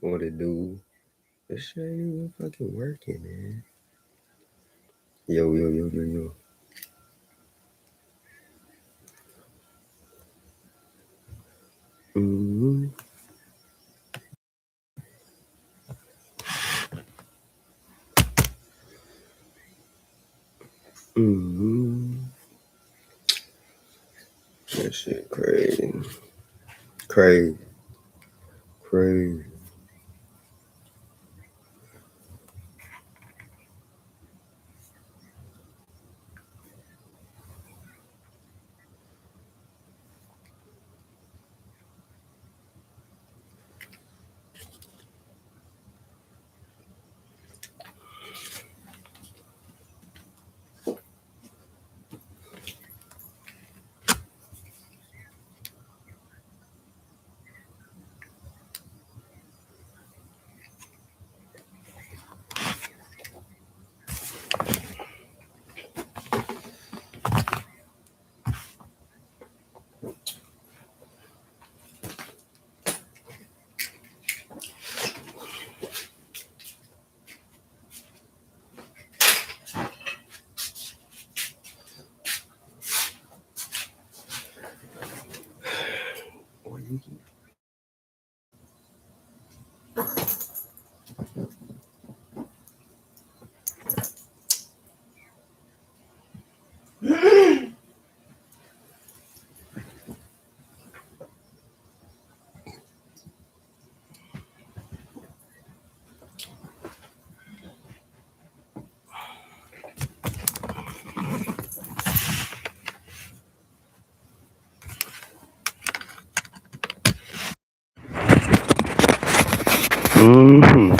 What it do? This shit ain't even fucking working, man. Yo, yo, yo, yo, yo. Mm-hmm. Mm-hmm. That shit crazy. Crazy. Crazy. Mm-hmm.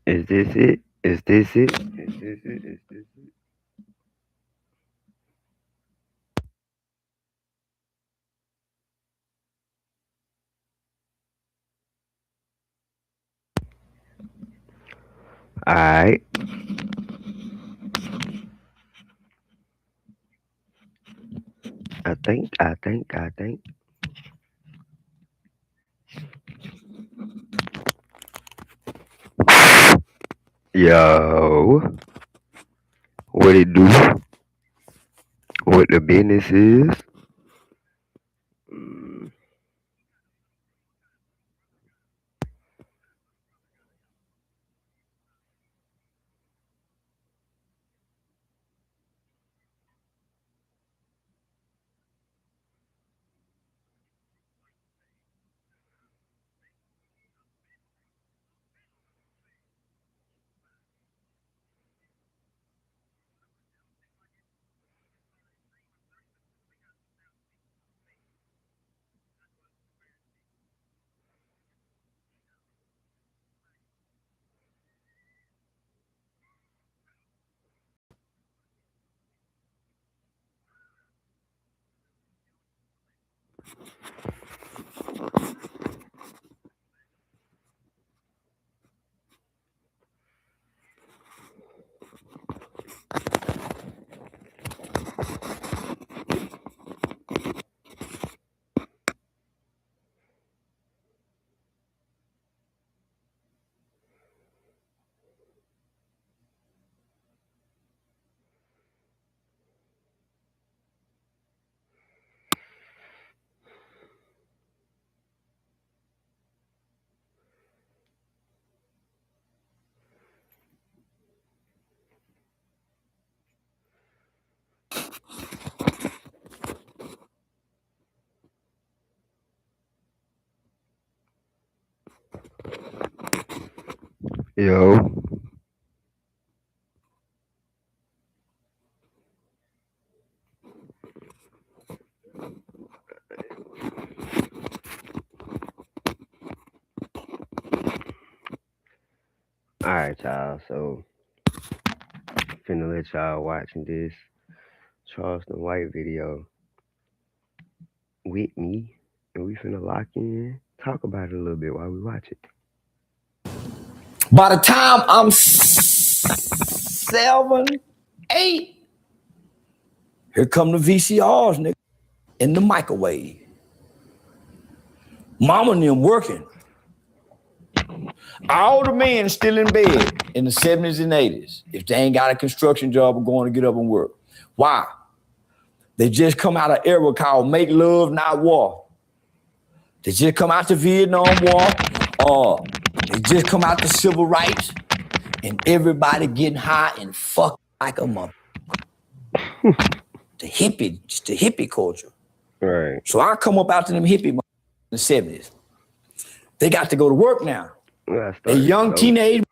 Is this it? Is this it? Is this it? Is this it? Alright. I think. Yo. What it do? What the business is? Mm. Yo. Alright, y'all. So, finna let y'all watching this Charleston White video with me. And we finna lock in, talk about it a little bit while we watch it. By the time I'm 7, 8, here come the VCRs, nigga, in the microwave. Mama and them working. All the men still in bed in the 70s and 80s if they ain't got a construction job or going to get up and work. Why? They just come out of an era called Make Love, Not War. They just come out the Vietnam War. They just come out the civil rights, and everybody getting high and fucking like a mother. the hippie culture. Right. So I come up out to them hippie in the 70s. They got to go to work now. A young teenage,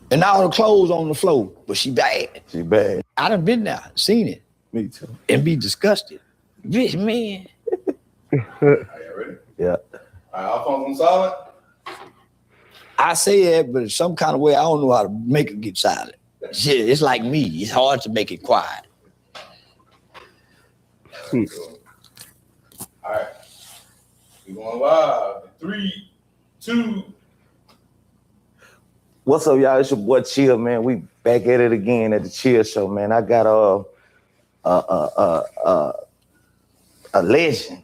and all the clothes on the floor, but she bad. She bad. I done been there, seen it. Me too. And be disgusted. Bitch, man. Ready? Yeah. All right, Alphonse on silent. I say that, but in some kind of way, I don't know how to make it get silent. Shit, it's like me. It's hard to make it quiet. All right. We going live. 3, 2. What's up, y'all? It's your boy Chill, man. We back at it again at the Chill Show, man. I got a legend.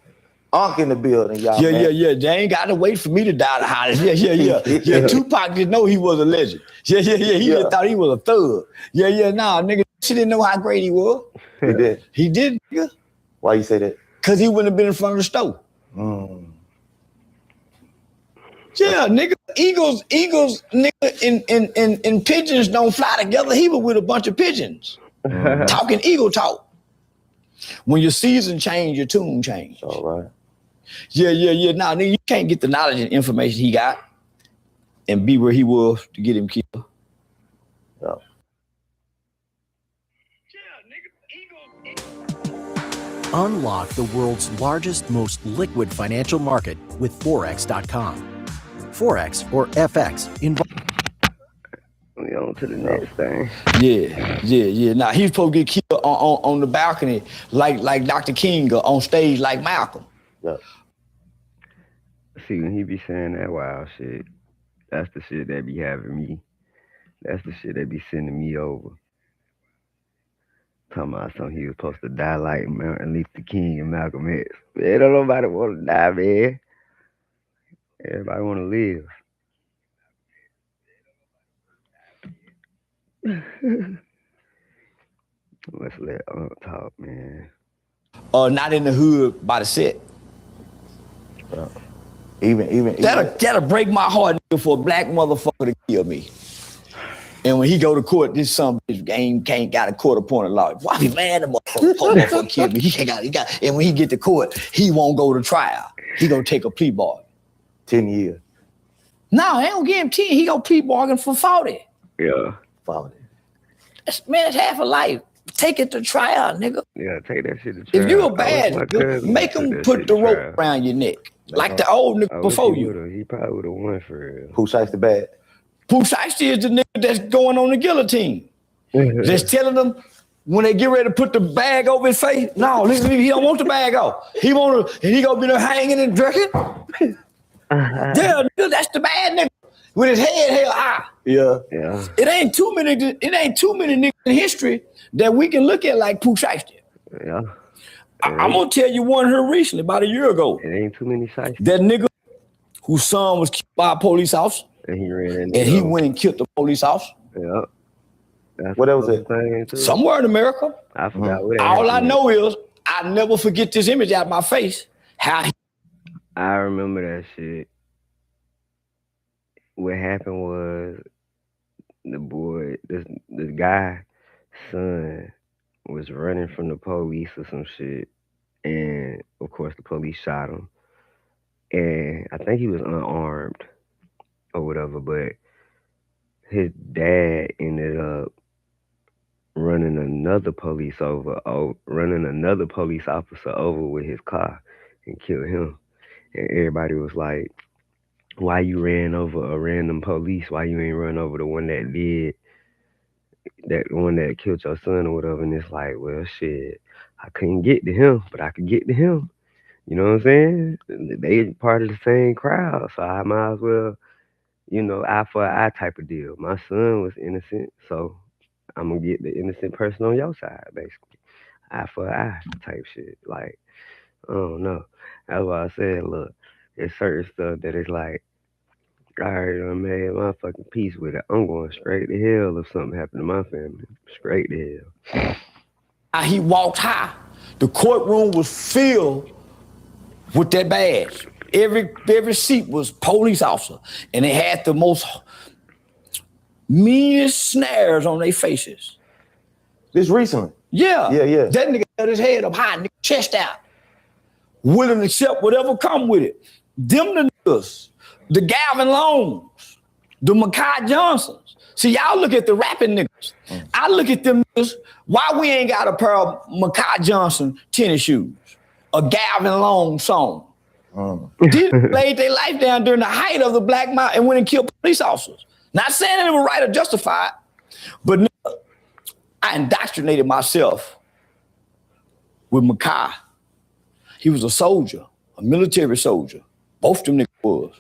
Unc in the building, y'all. Yeah. They ain't got to wait for me to die the hottest. Yeah. Tupac didn't know he was a legend. Yeah. He just thought he was a thug. Yeah. Nah, nigga, she didn't know how great he was. He did. He did, nigga. Why you say that? Because he wouldn't have been in front of the stove. Yeah, nigga. Eagles, nigga, and pigeons don't fly together. He was with a bunch of pigeons. Talking eagle talk. When your season change, your tune change. All right. Yeah. Nah, nigga, you can't get the knowledge and information he got and be where he was to get him killed. Yeah. Unlock the world's largest, most liquid financial market with Forex.com. Forex, or FX, We on to the next thing. Yeah. Now, he was supposed to get killed on the balcony like Dr. King or on stage like Malcolm. Yeah. See, when he be saying that wild shit, that's the shit that be having me. That's the shit that be sending me over. Talking about something he was supposed to die like Martin Luther King and Malcolm X. Man, don't nobody want to die, man. Everybody want to live. Let's let Unc talk, man. Not in the hood by the set. Even That'll break my heart, nigga, for a black motherfucker to kill me. And when he go to court, this son bitch ain't got a court-appointed lawyer. Why be mad at motherfucker kill me? He got. And when he get to court, he won't go to trial. He gonna take a plea bargain. 10 years. No, they don't give him 10. He gonna plea bargain for 40. Yeah. 40. That's half a life. Take it to trial, nigga. Yeah, take that shit to trial. If you a bad nigga, make him put the rope around your neck. Like the old nigga before you. He probably would have won for real. Who strikes the bad? Pooh Shiesty is the nigga that's going on the guillotine. Just telling them when they get ready to put the bag over his face, no, listen, he don't want the bag off. He gonna be there hanging and drinking. Yeah, nigga, that's the bad nigga with his head held high. Yeah. It ain't too many niggas in history that we can look at like Pooh Shiesty. Yeah. I'm gonna tell you one here recently, about a year ago. It ain't too many sites. That nigga whose son was killed by a police officer. And he ran in and he went and killed the police officer. Yeah. What else was it? Somewhere in America. I forgot what all I know is I never forget this image out of my face. I remember that shit. What happened was this guy, son, was running from the police or some shit. And of course the police shot him. And I think he was unarmed or whatever, but his dad ended up running another police officer over with his car and killed him. And everybody was like, why you ran over a random police? Why you ain't run over the one that killed your son or whatever? And it's like, well, shit, I couldn't get to him, but I could get to him. You know what I'm saying? They part of the same crowd, so I might as well, eye for an eye type of deal. My son was innocent, so I'm gonna get the innocent person on your side, basically. Eye for an eye type shit. Like, I don't know. That's why I said, look, It's certain stuff that is like, I already done made my fucking peace with it. I'm going straight to hell if something happened to my family. Straight to hell. He walked high. The courtroom was filled with that badge. Every seat was police officer, and they had the most meanest snares on their faces. This recently? Yeah. Yeah. That nigga held his head up high, nigga, chest out, willing to accept whatever come with it. Them the niggas, the Galvin Longs, the Makai Johnsons. See, y'all look at the rapping niggas. I look at them niggas, why we ain't got a pair of Makai Johnson tennis shoes? A Galvin Long song. These laid their life down during the height of the Black Mountain and went and killed police officers. Not saying it was right or justified, but nigga, I indoctrinated myself with Makai. He was a soldier, a military soldier. Both them niggas was.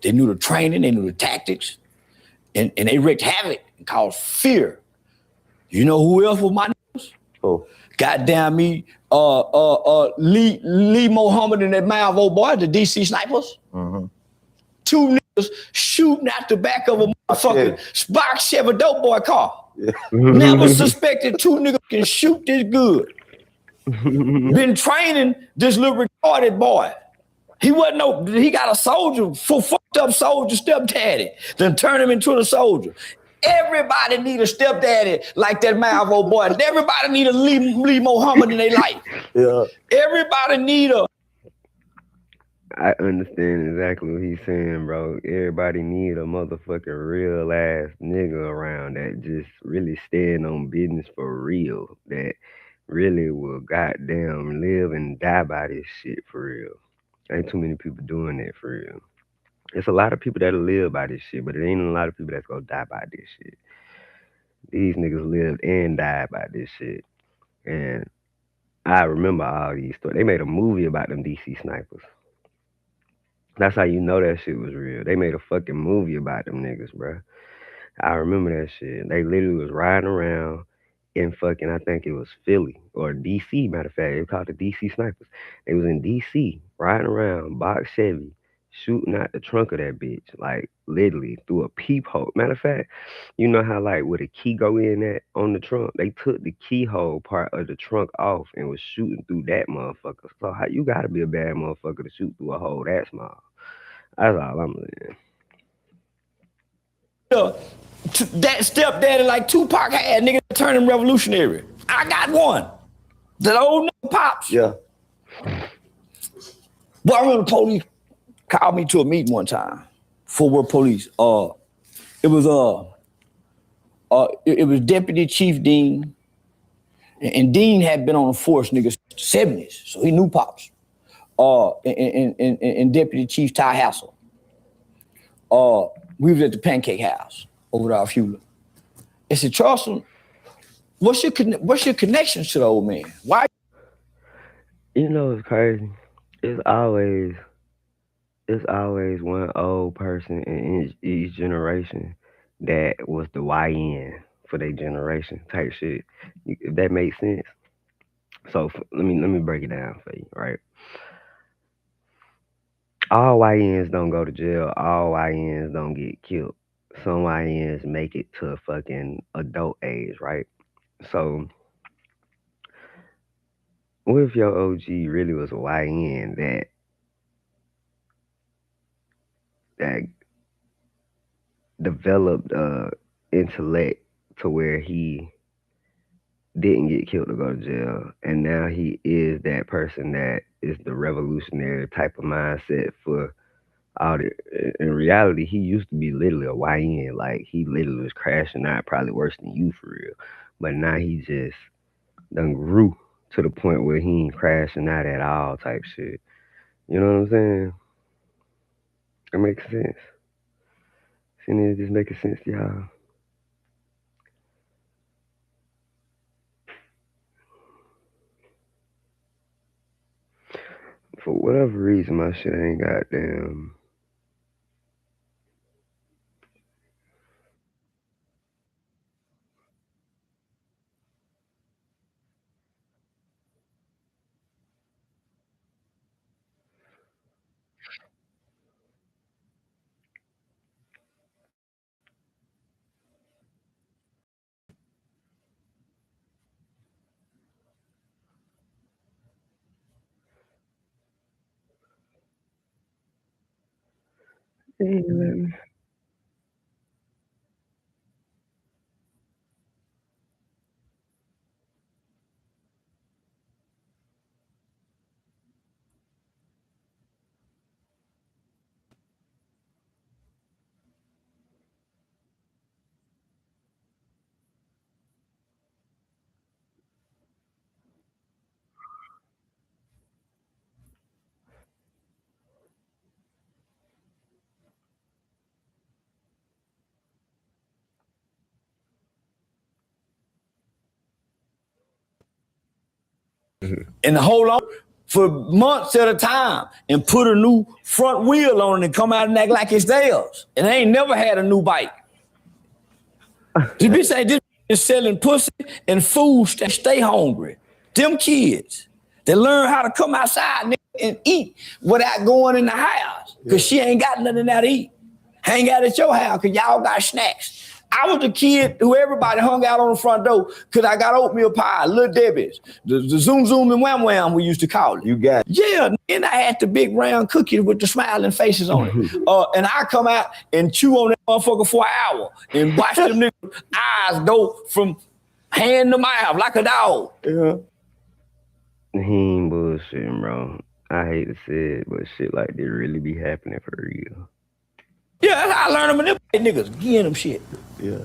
They knew the training, they knew the tactics, and they wreaked havoc and caused fear. You know who else was my niggas? Oh. Goddamn me, Lee Mohammed and that Malvo boy, the DC snipers. Two niggas shooting out the back of a motherfucking Spark Chevy dope boy car. Never suspected two niggas can shoot this good. Been training this little retarded boy. He got a soldier, fucked up soldier stepdaddy, then turn him into a soldier. Everybody need a stepdaddy like that Malvo boy. Everybody need a Lee Mohammed in their life. Yeah. Everybody need a... I understand exactly what he's saying, bro. Everybody need a motherfucking real ass nigga around that just really stand on business for real. That really will goddamn live and die by this shit for real. Ain't too many people doing that for real. It's a lot of people that'll live by this shit, but it ain't a lot of people that's gonna die by this shit. These niggas lived and died by this shit. And I remember all these stories. They made a movie about them DC snipers. That's how you know that shit was real. They made a fucking movie about them niggas, bro. I remember that shit. They literally was riding around in fucking, I think it was Philly or DC, matter of fact. They called the DC snipers. They was in DC, riding around, box Chevy, shooting out the trunk of that bitch, like literally through a peephole. Matter of fact, you know how like where the key go in at on the trunk? They took the keyhole part of the trunk off and was shooting through that motherfucker. So how you gotta be a bad motherfucker to shoot through a hole that small? That's all I'm saying. That stepdaddy like Tupac had, nigga, turn him revolutionary. I got one. That old nigga Pops. Yeah. Well, I remember the police called me to a meeting one time. Fort Worth police. It was Deputy Chief Dean. And Dean had been on the force, nigga, 70s. So he knew Pops. And Deputy Chief Ty Hassel. We was at the Pancake House over there off Hewlett. I said, Charleston, what's your connection to the old man? Why? You know it's crazy. It's always one old person in each generation that was the YN for their generation type shit. If that makes sense. So let me break it down for you, right? All YNs don't go to jail. All YNs don't get killed. Some YNs make it to fucking adult age, right? So what if your OG really was a YN that developed intellect to where he didn't get killed to go to jail, and now he is that person that is the revolutionary type of mindset for all the. In reality, he used to be literally a YN, like he literally was crashing out, probably worse than you for real. But now he just done grew to the point where he ain't crashing out at all, type shit. You know what I'm saying? It makes sense. Seeing it just making sense to y'all. For whatever reason, my shit ain't goddamn. And hold on for months at a time and put a new front wheel on it and come out and act like it's theirs. And they ain't never had a new bike. This bitch ain't just selling pussy and food that stay hungry. Them kids, they learn how to come outside and eat without going in the house because she ain't got nothing out to eat. Hang out at your house because y'all got snacks. I was the kid who everybody hung out on the front door because I got oatmeal pie, Little Debbie's, the Zoom Zoom and Wham Wham we used to call it. You got it. Yeah, and I had the big round cookie with the smiling faces on it. And I come out and chew on that motherfucker for an hour and watch them niggas' eyes go from hand to mouth like a dog. Yeah. He ain't bullshitting, bro. I hate to say it, but shit like this really be happening for real. Yeah, that's how I learned them and them niggas, getting them shit. Yeah.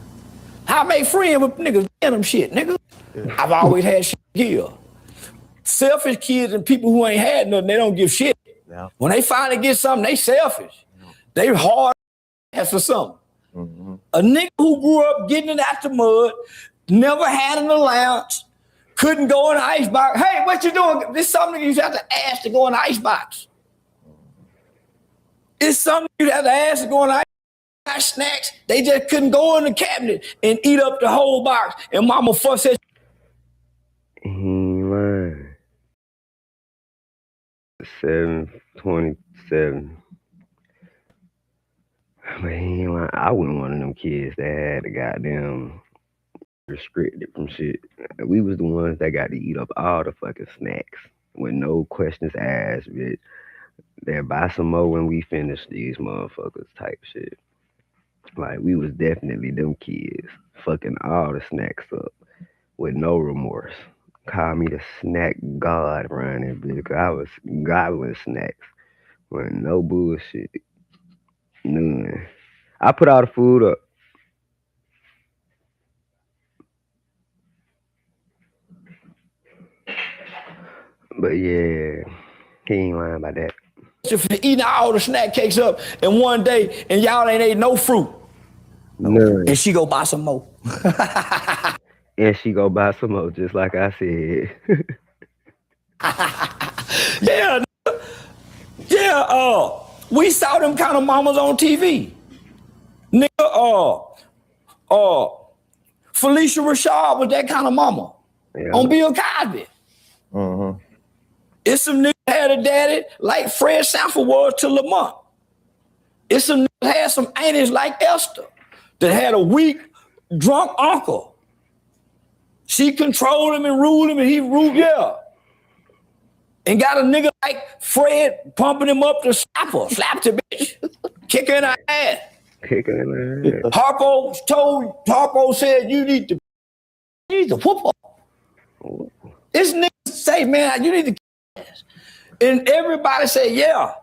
How I make friends with niggas, getting them shit, nigga. Yeah. I've always had shit to give. Selfish kids and people who ain't had nothing, they don't give shit. Yeah. When they finally get something, they selfish. Yeah. They hard ass for something. Mm-hmm. A nigga who grew up getting it out the mud, never had an allowance, couldn't go in the icebox. Hey, what you doing? This is something you have to ask to go in the icebox. It's something you have to ask to go in the icebox. Snacks, they just couldn't go in the cabinet and eat up the whole box. And mama fuss said, he ain't lying. 727. But he ain't lying. I wasn't one of them kids that had the goddamn restricted from shit. We was the ones that got to eat up all the fucking snacks with no questions asked, bitch. They'll buy some more when we finish these motherfuckers type shit. Like, we was definitely them kids fucking all the snacks up with no remorse. Call me the snack god around there, bitch. I was gobbling snacks with no bullshit. None. I put all the food up. But yeah, he ain't lying about that. Eating all the snack cakes up in one day and y'all ain't ate no fruit. None. And she go buy some more. And she go buy some more, just like I said. Yeah. We saw them kind of mamas on TV. Nigga, Felicia Rashad was that kind of mama on Bill Cosby. Mm-hmm. It's some niggas had a daddy like Fred Sanford was to Lamont. It's some niggas had some aunties like Esther that had a weak, drunk uncle. She controlled him and ruled him and he ruled, And got a nigga like Fred pumping him up to slap her, slap the bitch, kick her in her ass. Harpo said, you need to whoop her. This nigga say, man, you need to kick her ass. And everybody say, yeah,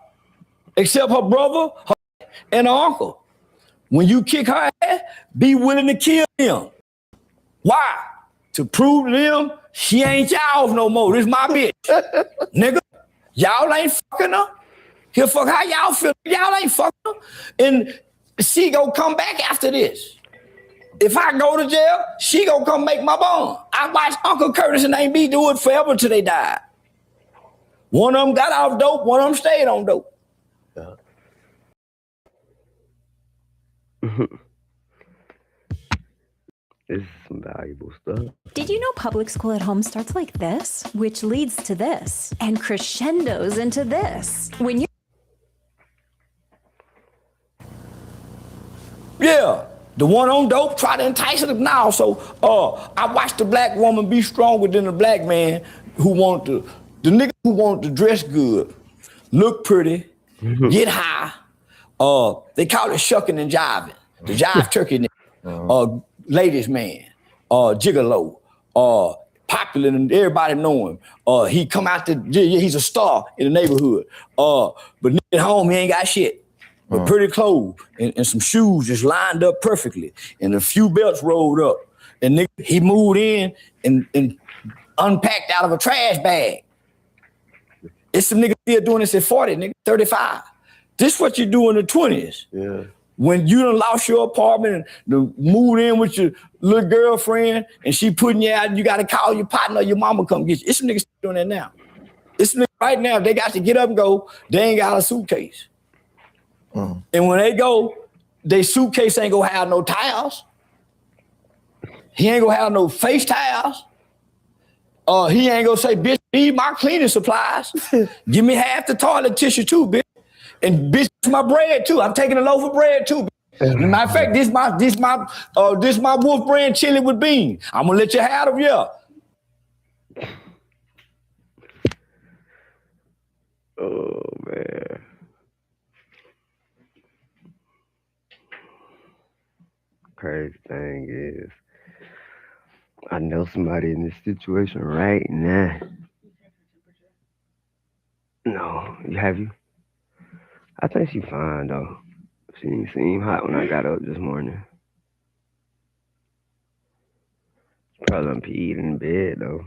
except her brother and her uncle. When you kick her ass, be willing to kill him. Why? To prove to them she ain't y'all no more. This my bitch. Nigga, y'all ain't fucking her. He'll fuck how y'all feel. Y'all ain't fucking her. And she gonna come back after this. If I go to jail, she gonna come make my bond. I watched Uncle Curtis and Aunt B do it forever till they died. One of them got off dope, one of them stayed on dope. This is some valuable stuff. Did you know public school at home starts like this, which leads to this, and crescendos into this? When you the one on dope try to entice her now. So I watched the black woman be stronger than the black man who wanted the nigga who wanted to dress good, look pretty, get high, They call it shucking and jiving. The jive turkey nigga, ladies man, gigolo, popular and everybody know him. He come out he's a star in the neighborhood. But at home he ain't got shit. But pretty clothes and some shoes just lined up perfectly and a few belts rolled up. And nigga, he moved in and unpacked out of a trash bag. It's some niggas still doing this at 40, nigga, 35. This what you do in the 20s. Yeah. When you done lost your apartment and moved in with your little girlfriend and she putting you out and you got to call your partner or your mama come get you. It's some niggas doing that now. It's some niggas right now, they got to get up and go, they ain't got a suitcase. And when they go, they suitcase ain't gonna have no towels. He ain't gonna have no face towels. He ain't gonna say, bitch, need my cleaning supplies. Give me half the toilet tissue too, bitch. And bitch, my bread too. I'm taking a loaf of bread too. Matter of fact, this my Wolf brand chili with beans. I'm gonna let you have them, yeah. Oh man. Crazy thing is, I know somebody in this situation right now. No, have you? I think she fine though. She didn't seem hot when I got up this morning. Probably done peed in bed though.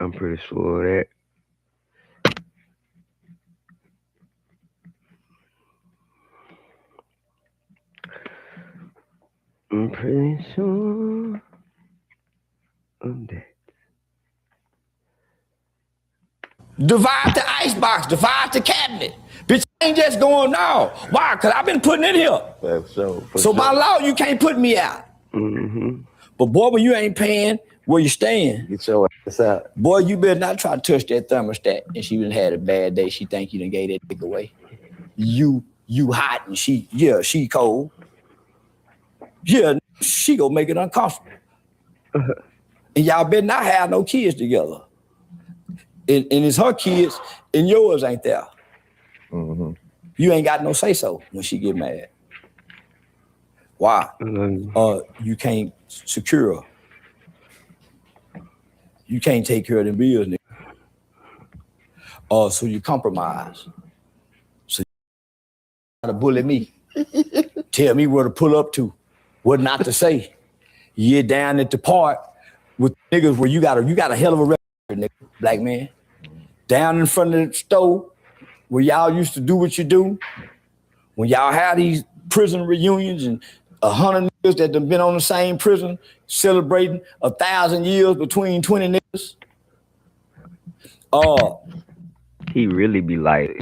I'm pretty sure of that. I'm pretty sure of that. Divide the icebox, divide the cabinet. Bitch, I ain't just going now. Why? Because I've been putting it here. So by law, you can't put me out. But boy, when you ain't paying where you staying, Get your ass out. boy, you better not try to touch that thermostat. And she done had a bad day. She think you done gave that dick away. You hot and she cold. Yeah, she gonna make it uncomfortable. And y'all better not have no kids together. And it's her kids and yours ain't there. You ain't got no say-so when she get mad. Why? You can't secure her. You can't take care of them bills, nigga. So you compromise. So you try to bully me. Tell me where to pull up to, what not to say. You're down at the park with niggas where you got a hell of a record, nigga, black man. Down in front of the store where y'all used to do what you do. When y'all have these prison reunions and 100 niggas that have been on the same prison celebrating 1,000 years between 20 niggas. He really be like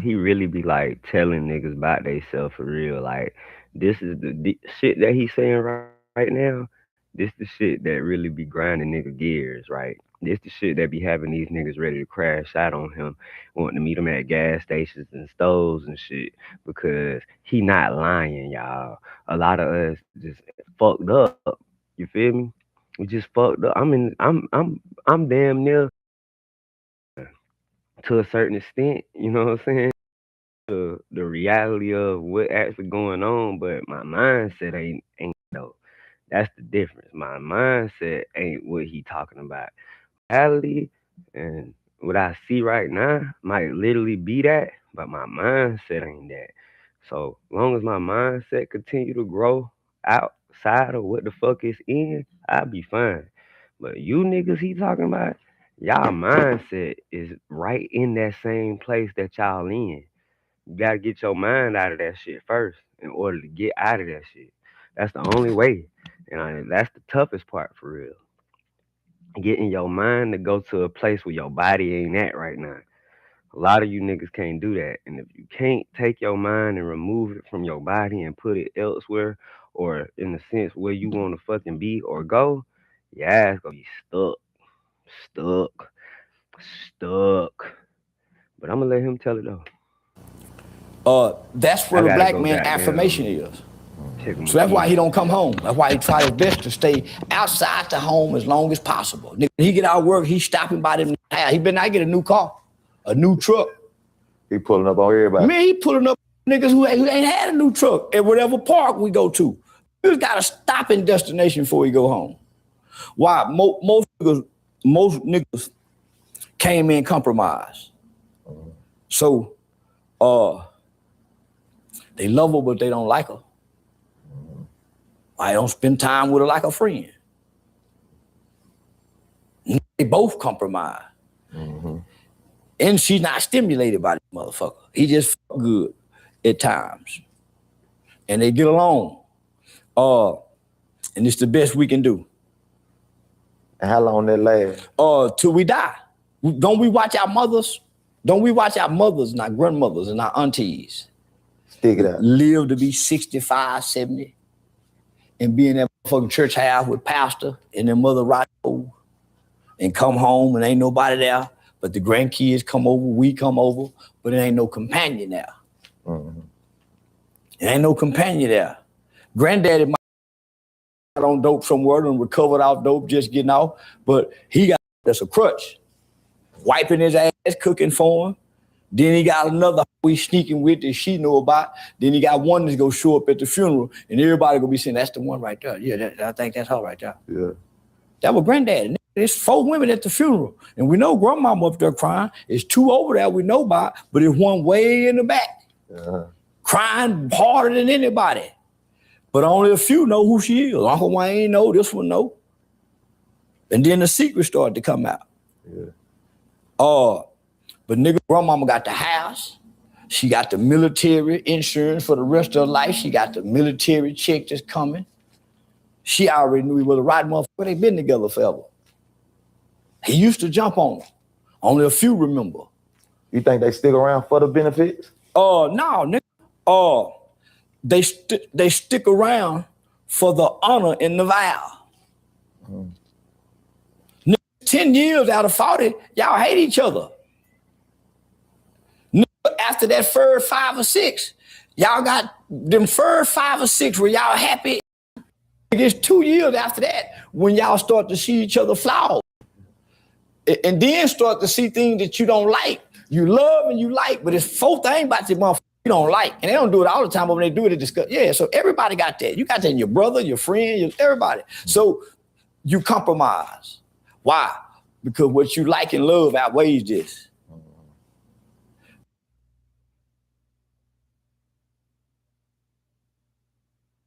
telling niggas about theyself for real. Like, this is the shit that he's saying right now. This the shit that really be grinding nigga gears, right? This the shit that be having these niggas ready to crash out on him, wanting to meet him at gas stations and stores and shit, because he not lying, y'all. A lot of us just fucked up. You feel me? We just fucked up. I'm damn near to a certain extent, you know what I'm saying? The reality of what actually going on, but my mindset ain't though. That's the difference. My mindset ain't what he talking about. Reality and what I see right now might literally be that, but my mindset ain't that. So long as my mindset continue to grow outside of what the fuck is in, I'll be fine. But you niggas he talking about, y'all mindset is right in that same place that y'all in. You gotta get your mind out of that shit first in order to get out of that shit. That's the only way. And that's the toughest part for real. Getting your mind to go to a place where your body ain't at right now. A lot of you niggas can't do that. And if you can't take your mind and remove it from your body and put it elsewhere, or in the sense where you want to fucking be or go, your ass gonna be stuck. But I'm gonna let him tell it though. That's where the black man affirmation is. So that's why he don't come home. That's why he try his best to stay outside the home as long as possible. Nigga, he get out of work, he's stopping by them. He better not get a new car, a new truck. He pulling up on everybody. Man, he pulling up niggas who ain't had a new truck at whatever park we go to. You just got a stopping destination before you go home. Why? Most niggas came in compromised. So they love her, but they don't like her. I don't spend time with her like a friend. They both compromise. And she's not stimulated by this motherfucker. He just fuck good at times. And they get along. And it's the best we can do. And how long that last? Till we die. Don't we watch our mothers? Don't we watch our mothers and our grandmothers and our aunties Stick it out. live to be 65, 70 and be in that fucking church house with pastor and their mother rock and come home and ain't nobody there, but the grandkids come over, we come over, but it ain't no companion there. It ain't no companion there. Granddaddy might got on dope somewhere and recovered off dope, just getting off, but he got that's a crutch. Wiping his ass, cooking for him. Then he got another we sneaking with that she know about. Then he got one that's gonna show up at the funeral and everybody gonna be saying, that's the one right there. Yeah, I think that's her right there. Yeah. That was granddaddy. There's 4 women at the funeral. And we know grandmama up there crying. There's 2 over there we know about, but there's one way in the back. Crying harder than anybody. But only a few know who she is. Uncle Wayne know, this one know. And then the secret started to come out. But nigga, grandmama got the house. She got the military insurance for the rest of her life. She got the military check that's coming. She already knew he was a right motherfucker. They been together forever. He used to jump on her. Only a few remember. You think they stick around for the benefits? No, nigga. They stick around for the honor and the vow. 10 years out of 40, y'all hate each other. After that first 5 or 6, y'all got them first 5 or 6 where y'all happy. It's 2 years after that when y'all start to see each other flaws. And then start to see things that you don't like. You love and you like, but it's 4 things about this motherfucker you don't like. And they don't do it all the time, but when they do it, they discuss. Yeah, so everybody got that. You got that in your brother, your friend, everybody. So you compromise. Why? Because what you like and love outweighs this.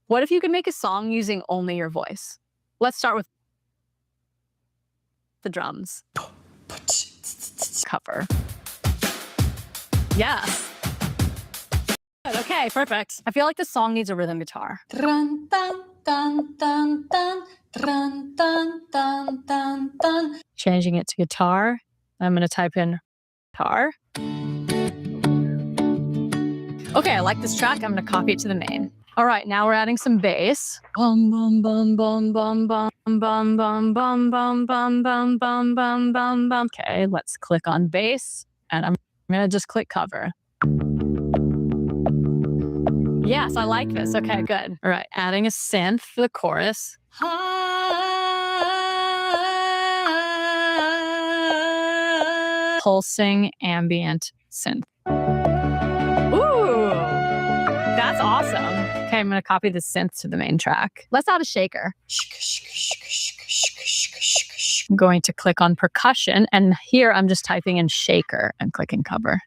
What if you could make a song using only your voice? Let's start with the drums. Cover. Yes. Good, okay, perfect. I feel like the song needs a rhythm guitar. Dun, dun, dun, dun, dun, dun, dun, dun, dun, dun. Changing it to guitar. I'm gonna type in guitar. Okay, I like this track. I'm gonna copy it to the main. All right, now we're adding some bass. Bum bum bum bum bum bum bum bum bum bum bum bum bum bum bum bum. Okay, let's click on bass, and I'm gonna just click cover. Yes, I like this. Okay, good. All right, adding a synth for the chorus. Pulsing ambient synth. Ooh, that's awesome. Okay, I'm gonna copy the synth to the main track. Let's add a shaker. I'm going to click on percussion, and here I'm just typing in shaker and clicking cover.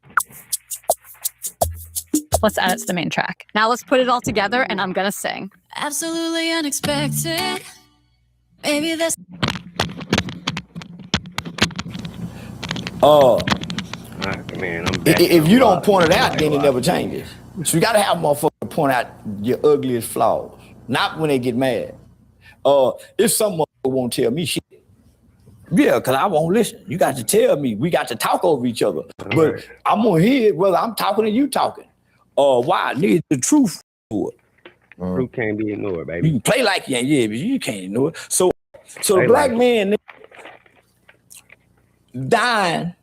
Let's add it to the main track. Now let's put it all together, and I'm gonna sing. Absolutely unexpected. Maybe this. If you don't point it out, then it never changes. So you gotta have a motherfucker point out your ugliest flaws, not when they get mad. If some motherfucker won't tell me shit, yeah, because I won't listen. You got to tell me. We got to talk over each other. But I'm gonna hear it whether I'm talking or you talking. Why? Need the truth for it. Truth can't be ignored, baby. You can play like you ain't, yeah, but you can't ignore it. So the black man dying,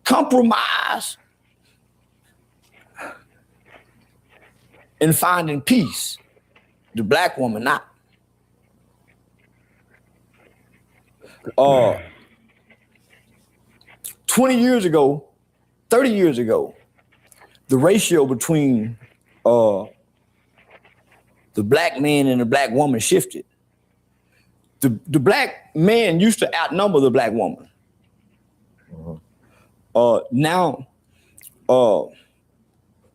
compromise, and finding peace. The black woman not. 20 years ago, 30 years ago, the ratio between the black man and the black woman shifted. The black man used to outnumber the black woman. Now,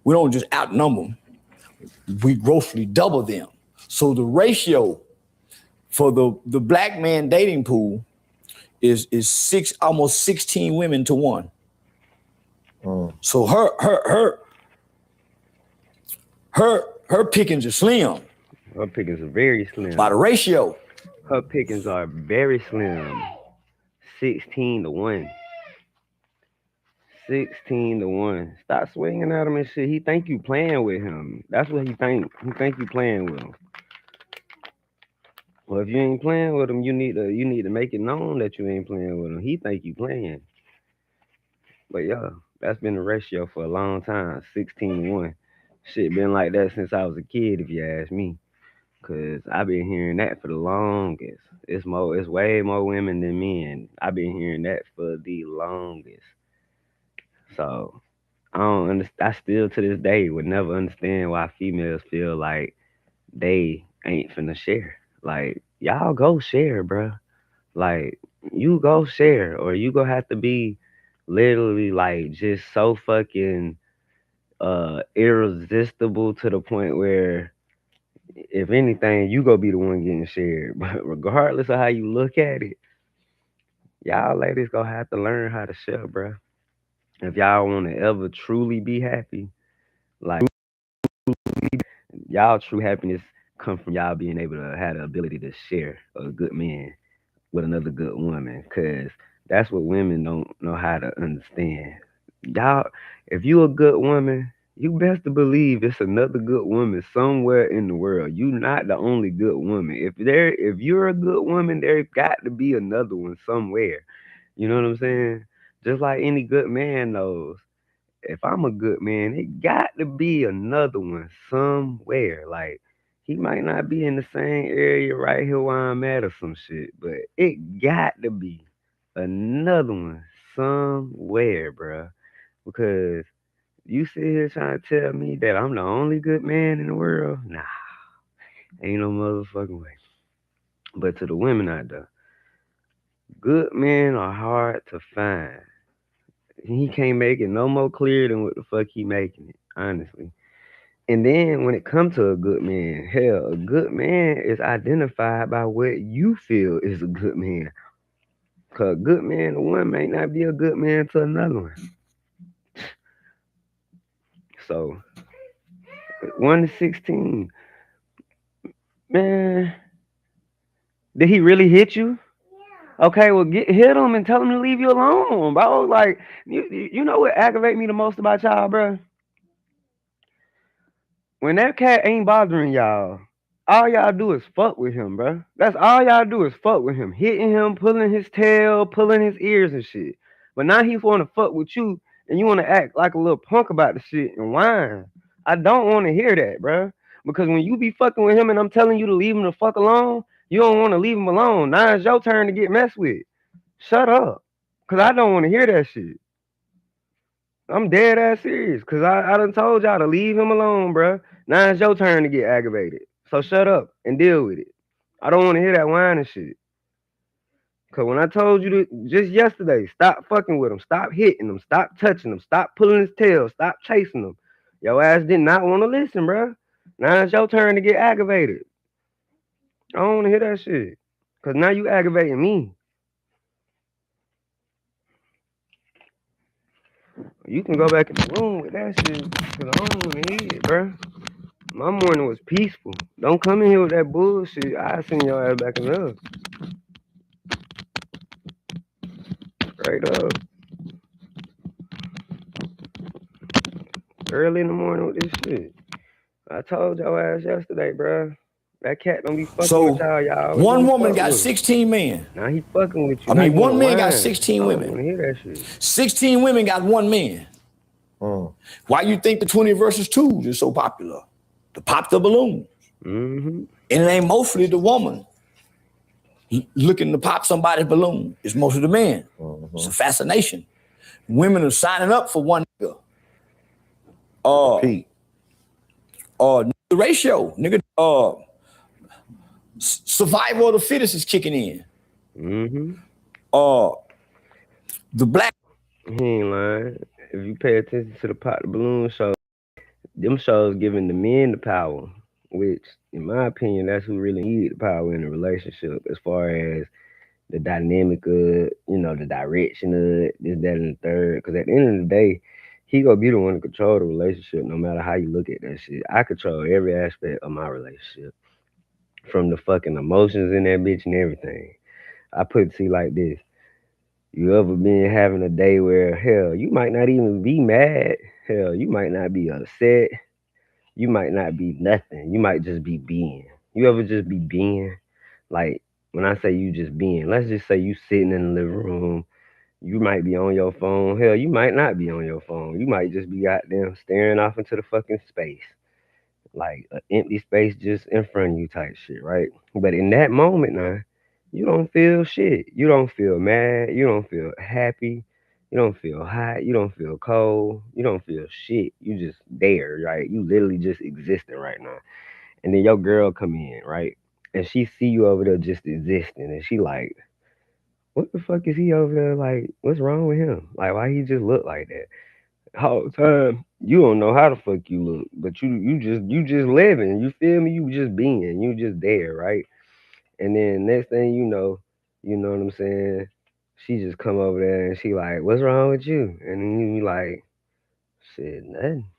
we don't just outnumber them, we grossly double them. So the ratio for the black man dating pool is almost 16 women to 1. So her pickings are slim. Her pickings are very slim. By the ratio. Her pickings are very slim. 16 to 1. 16 to 1. Stop swinging at him and shit. He think you playing with him. That's what he think. He think you playing with him. Well, if you ain't playing with him, you need to make it known that you ain't playing with him. He think you playing. But yeah, that's been the ratio for a long time. 16 to 1. Shit been like that since I was a kid, if you ask me. Cause I've been hearing that for the longest. It's way more women than men. I've been hearing that for the longest. So I don't understand. I still to this day would never understand why females feel like they ain't finna share. Like, y'all go share, bruh. Like, you go share, or you gonna have to be literally like just so fucking irresistible to the point where if anything, you gonna be the one getting shared. But regardless of how you look at it, y'all ladies gonna have to learn how to share, bruh. If y'all want to ever truly be happy, like y'all true happiness come from y'all being able to have the ability to share a good man with another good woman, because that's what women don't know how to understand. Y'all, if you a good woman, you best to believe it's another good woman somewhere in the world. You not the only good woman. If you're a good woman, there's got to be another one somewhere. You know what I'm saying? Just like any good man knows, if I'm a good man, it got to be another one somewhere. Like, he might not be in the same area right here where I'm at or some shit, but it got to be another one somewhere, bruh. Because you sit here trying to tell me that I'm the only good man in the world? Nah, ain't no motherfucking way. But to the women out there, good men are hard to find. He can't make it no more clear than what the fuck he making it, honestly. And then when it comes to a good man, hell, a good man is identified by what you feel is a good man. Cause a good man to one may not be a good man to another one. So 1 to 16. Man, did he really hit you? Okay, well, hit him and tell him to leave you alone, bro. Like, you know what aggravates me the most about y'all, bro? When that cat ain't bothering y'all, all y'all do is fuck with him, bro. That's all y'all do is fuck with him, hitting him, pulling his tail, pulling his ears and shit. But now he want to fuck with you, and you want to act like a little punk about the shit and whine. I don't want to hear that, bro. Because when you be fucking with him and I'm telling you to leave him the fuck alone, you don't want to leave him alone. Now it's your turn to get messed with. Shut up. Because I don't want to hear that shit. I'm dead ass serious. Because I done told y'all to leave him alone, bro. Now it's your turn to get aggravated. So shut up and deal with it. I don't want to hear that whining shit. Because when I told you to, just yesterday, stop fucking with him. Stop hitting him. Stop touching him. Stop pulling his tail. Stop chasing him. Your ass did not want to listen, bro. Now it's your turn to get aggravated. I don't want to hear that shit. Because now you aggravating me. You can go back in the room with that shit. Because I don't want to hear it, bro. My morning was peaceful. Don't come in here with that bullshit. I'll send your ass back in there. Straight up. Early in the morning with this shit. I told your ass yesterday, bro. That cat don't be fucking with y'all. One woman got 16 men. Now he fucking with you. I mean, one man got 16 women. I don't want to hear that shit. 16 women got one man. Why you think the 20 versus 2s is so popular? To pop the balloons. Mm-hmm. And it ain't mostly the woman looking to pop somebody's balloon. It's mostly the man. It's a fascination. Women are signing up for one nigga. Pete. The ratio, nigga. Survival of the fittest is kicking in. The black. He ain't lying. If you pay attention to the Pop the Balloon show, them shows giving the men the power, which, in my opinion, that's who really need the power in a relationship as far as the dynamic of, the direction of it, this, that, and the third. Because at the end of the day, he gonna be the one to control the relationship no matter how you look at that shit. I control every aspect of my relationship. From the fucking emotions in that bitch and everything. I put it to you like this. You ever been having a day where, hell, you might not even be mad. Hell, you might not be upset. You might not be nothing. You might just be being. You ever just be being? Like, when I say you just being, let's just say you sitting in the living room. You might be on your phone. Hell, you might not be on your phone. You might just be goddamn staring off into the fucking space. Like an empty space just in front of you type shit, right? But in that moment now, you don't feel shit. You don't feel mad. You don't feel happy. You don't feel hot. You don't feel cold. You don't feel shit. You just there, right? You literally just existing right now. And then your girl come in, right? And she see you over there just existing, and she like, what the fuck is he over there? Like, what's wrong with him? Like, why he just look like that? Whole time you don't know how the fuck you look, but you just living. You feel me? You just being. You just there, right? And then next thing you know what I'm saying? She just come over there and she like, what's wrong with you? And then you like, shit, nothing.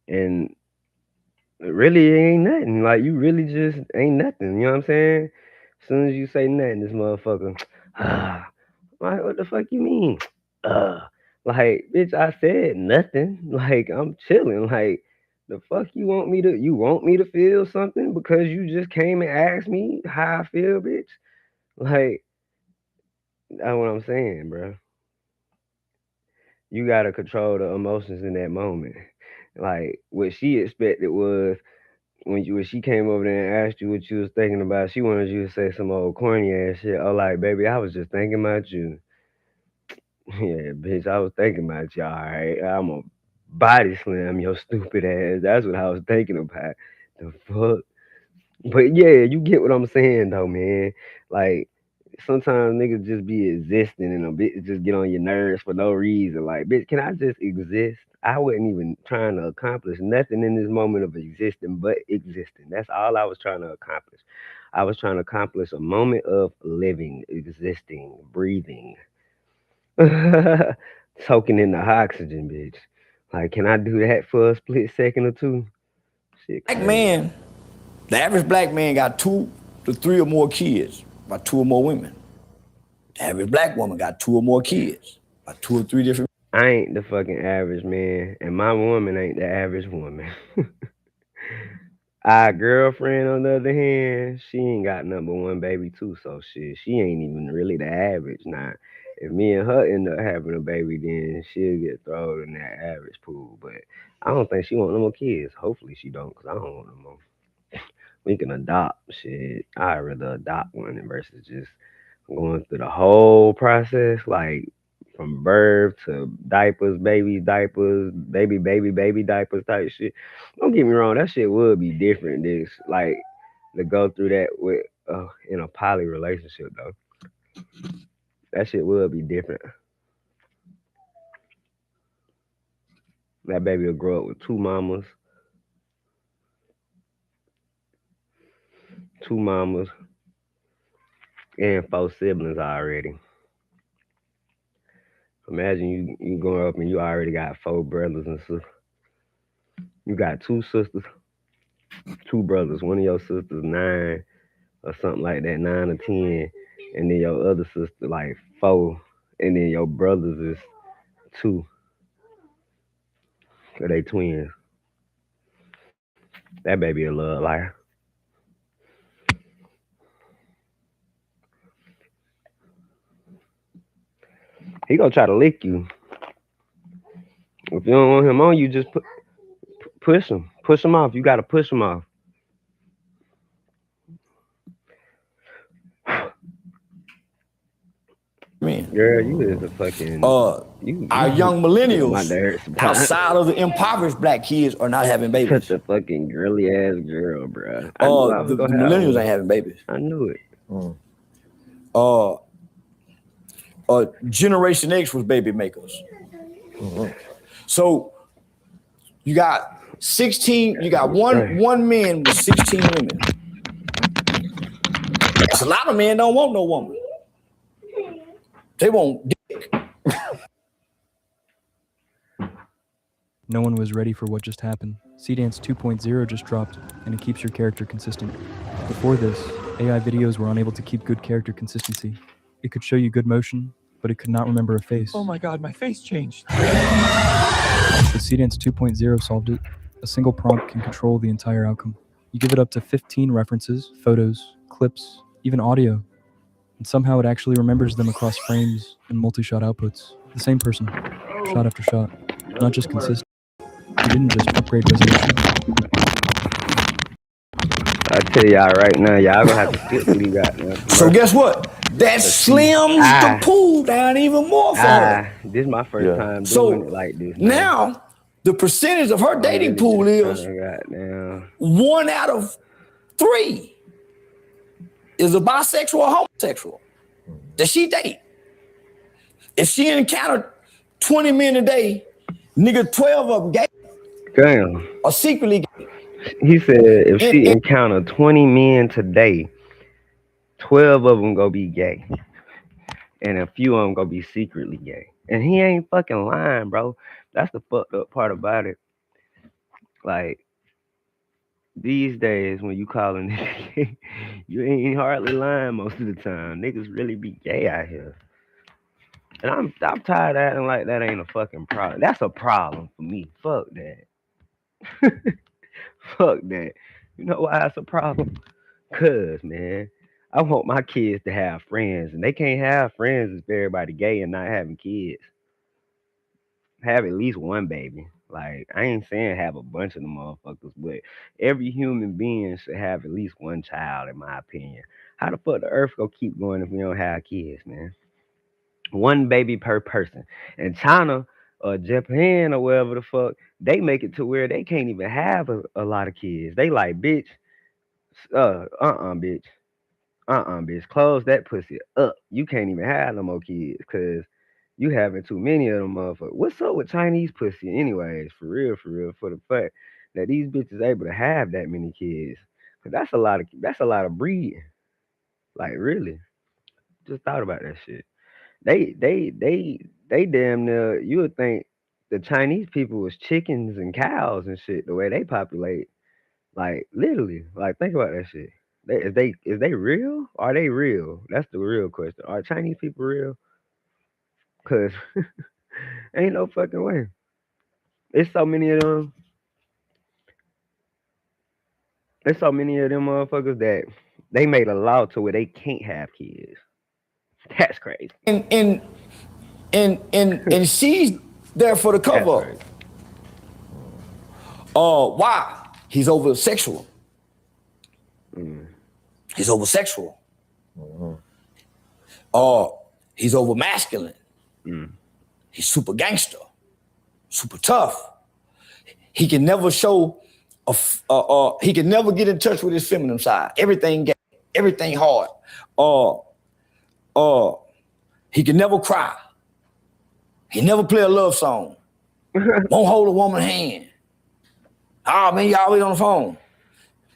And really it ain't nothing. Like you really just ain't nothing. You know what I'm saying? As soon as you say nothing, this motherfucker, like, what the fuck you mean? Like, bitch, I said nothing. Like, I'm chilling. Like, the fuck you want me to feel something because you just came and asked me how I feel, bitch? Like, that's what I'm saying, bro. You gotta control the emotions in that moment. Like, what she expected was when she came over there and asked you what you was thinking about, she wanted you to say some old corny ass shit. Oh, like, baby, I was just thinking about you. Yeah, bitch, I was thinking about you, all right. I'm a body slam your stupid ass. That's what I was thinking about. The fuck? But yeah, you get what I'm saying though, man. Like sometimes niggas just be existing and a bit just get on your nerves for no reason. Like, bitch, can I just exist? I wasn't even trying to accomplish nothing in this moment of existing but existing. That's all I was trying to accomplish. I was trying to accomplish a moment of living, existing, breathing. Soaking in the oxygen, bitch. Like, can I do that for a split second or two? Shit, Black crazy. man, the average black man got 2 to 3 or more kids by 2 or more women. The average black woman got 2 or more kids by 2 or 3 different. I ain't the fucking average man, and my woman ain't the average woman. Our girlfriend, on the other hand, she ain't got number one baby too, so shit, she ain't even really the average. Now, if me and her end up having a baby, then she'll get thrown in that average pool. But I don't think she want no more kids. Hopefully she don't, cause I don't want no more. We can adopt shit. I'd rather adopt one versus just going through the whole process, like from birth to diapers, baby diapers type shit. Don't get me wrong, that shit would be different. This like to go through that with in a poly relationship though. That shit would be different. That baby will grow up with two mamas, and 4 siblings already. Imagine you growing up and you already got 4 brothers and sisters. You got 2 sisters, 2 brothers. One of your sisters 9 or something like that, 9 or 10, and then your other sister like 4, and then your brothers is 2, 'cause they twins. That baby a love liar. He gonna try to lick you. If you don't want him on you, just push him off. You gotta push him off. Men. Girl, you is a fucking Our young my millennials nerves sometimes. outside of the impoverished black kids are not having babies. Such a fucking girly ass girl, bro. I knew I was The gonna have millennials one. ain't having babies. I knew it. Generation X was baby makers. So you got 16, you got one man with 16 women. That's a lot of men don't want no woman. They want dick. No one was ready for what just happened. Seedance 2.0 just dropped, and it keeps your character consistent. Before this, AI videos were unable to keep good character consistency. It could show you good motion, but it could not remember a face. Oh my god, my face changed. The Seedance 2.0 solved it. A single prompt can control the entire outcome. You give it up to 15 references, photos, clips, even audio, and somehow it actually remembers them across frames and multi-shot outputs. The same person, shot after shot, not just consistent. You didn't just upgrade resolution. I tell y'all right now, y'all gonna have to skip what you got now. So guess what? That slims the pool down even more for her. This is my first time doing it like this. Now, the percentage of her dating pool is 1 out of 3 is a bisexual or homosexual that she date. If she encountered 20 men a day, nigga, 12 of them gay. Damn. Or secretly gay. He said if she encountered 20 men today, 12 of them gonna be gay. And a few of them gonna be secretly gay. And he ain't fucking lying, bro. That's the fucked up part about it. Like, these days when you calling niggas gay, you ain't hardly lying most of the time. Niggas really be gay out here. And I'm tired of acting like that ain't a fucking problem. That's a problem for me. Fuck that. Fuck that. You know why it's a problem? Cause, man, I want my kids to have friends, and they can't have friends if everybody gay and not having kids. Have at least one baby. Like, I ain't saying have a bunch of them motherfuckers, but every human being should have at least one child, in my opinion. How the fuck the earth gonna keep going if we don't have kids, man? One baby per person. And China or Japan or wherever the fuck, they make it to where they can't even have a lot of kids. They like, bitch, bitch. Bitch, close that pussy up. You can't even have no more kids because you having too many of them motherfuckers. What's up with Chinese pussy anyways? For real, for the fact that these bitches able to have that many kids. Cause that's a lot of breeding. Like, really. Just thought about that shit. They damn near, you would think the Chinese people was chickens and cows and shit, the way they populate. Like, literally. Like, think about that shit. Is they real? Are they real? That's the real question. Are Chinese people real? Cause ain't no fucking way. There's so many of them. There's so many of them motherfuckers that they made a law to where they can't have kids. That's crazy. And she's there for the cover up. Why? He's over sexual. He's over sexual. He's over masculine. He's super gangster, super tough. He can never show he can never get in touch with his feminine side. Everything gay, everything hard. He can never cry. He never play a love song. Won't hold a woman's hand. Oh man, you always on the phone.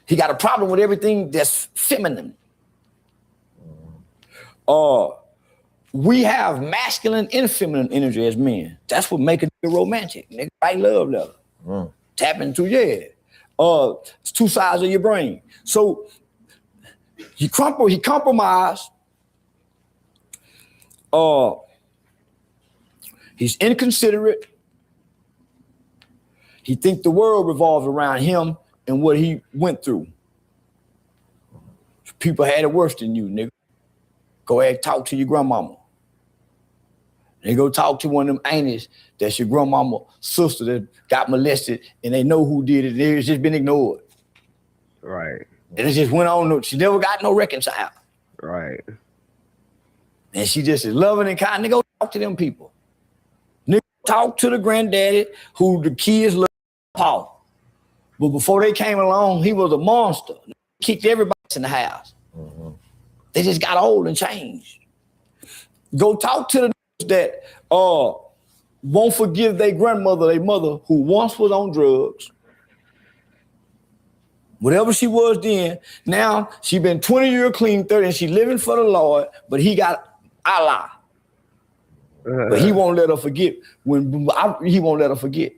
He got a problem with everything that's feminine. We have masculine and feminine energy as men. That's what makes it romantic. Nigga, write love letter. Tap into, it's two sides of your brain. So he compromised. He's inconsiderate. He think the world revolves around him and what he went through. People had it worse than you, nigga. Go ahead and talk to your grandmama. They go talk to one of them aunties that's your grandmama's sister that got molested and they know who did it. It's just been ignored. Right. And it just went on. She never got no reconcile. Right. And And she just is loving and kind. Nigga, go talk to them people. Nigga, talk to the granddaddy who the kids love, Paul. But before they came along, he was a monster. Kicked everybody in the house. They just got old and changed. Go talk to the that won't forgive their grandmother, their mother, who once was on drugs. Whatever she was then, now she been 20 years clean, 30, and she living for the Lord, but he got Allah. But he won't let her forget. He won't let her forget.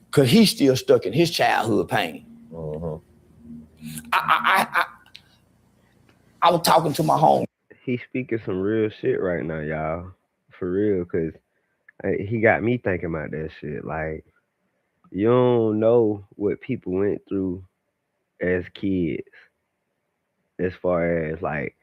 Because he's still stuck in his childhood pain. I was talking to my home. He's speaking some real shit right now, y'all. For real, because he got me thinking about that shit. Like, you don't know what people went through as kids. As far as, like,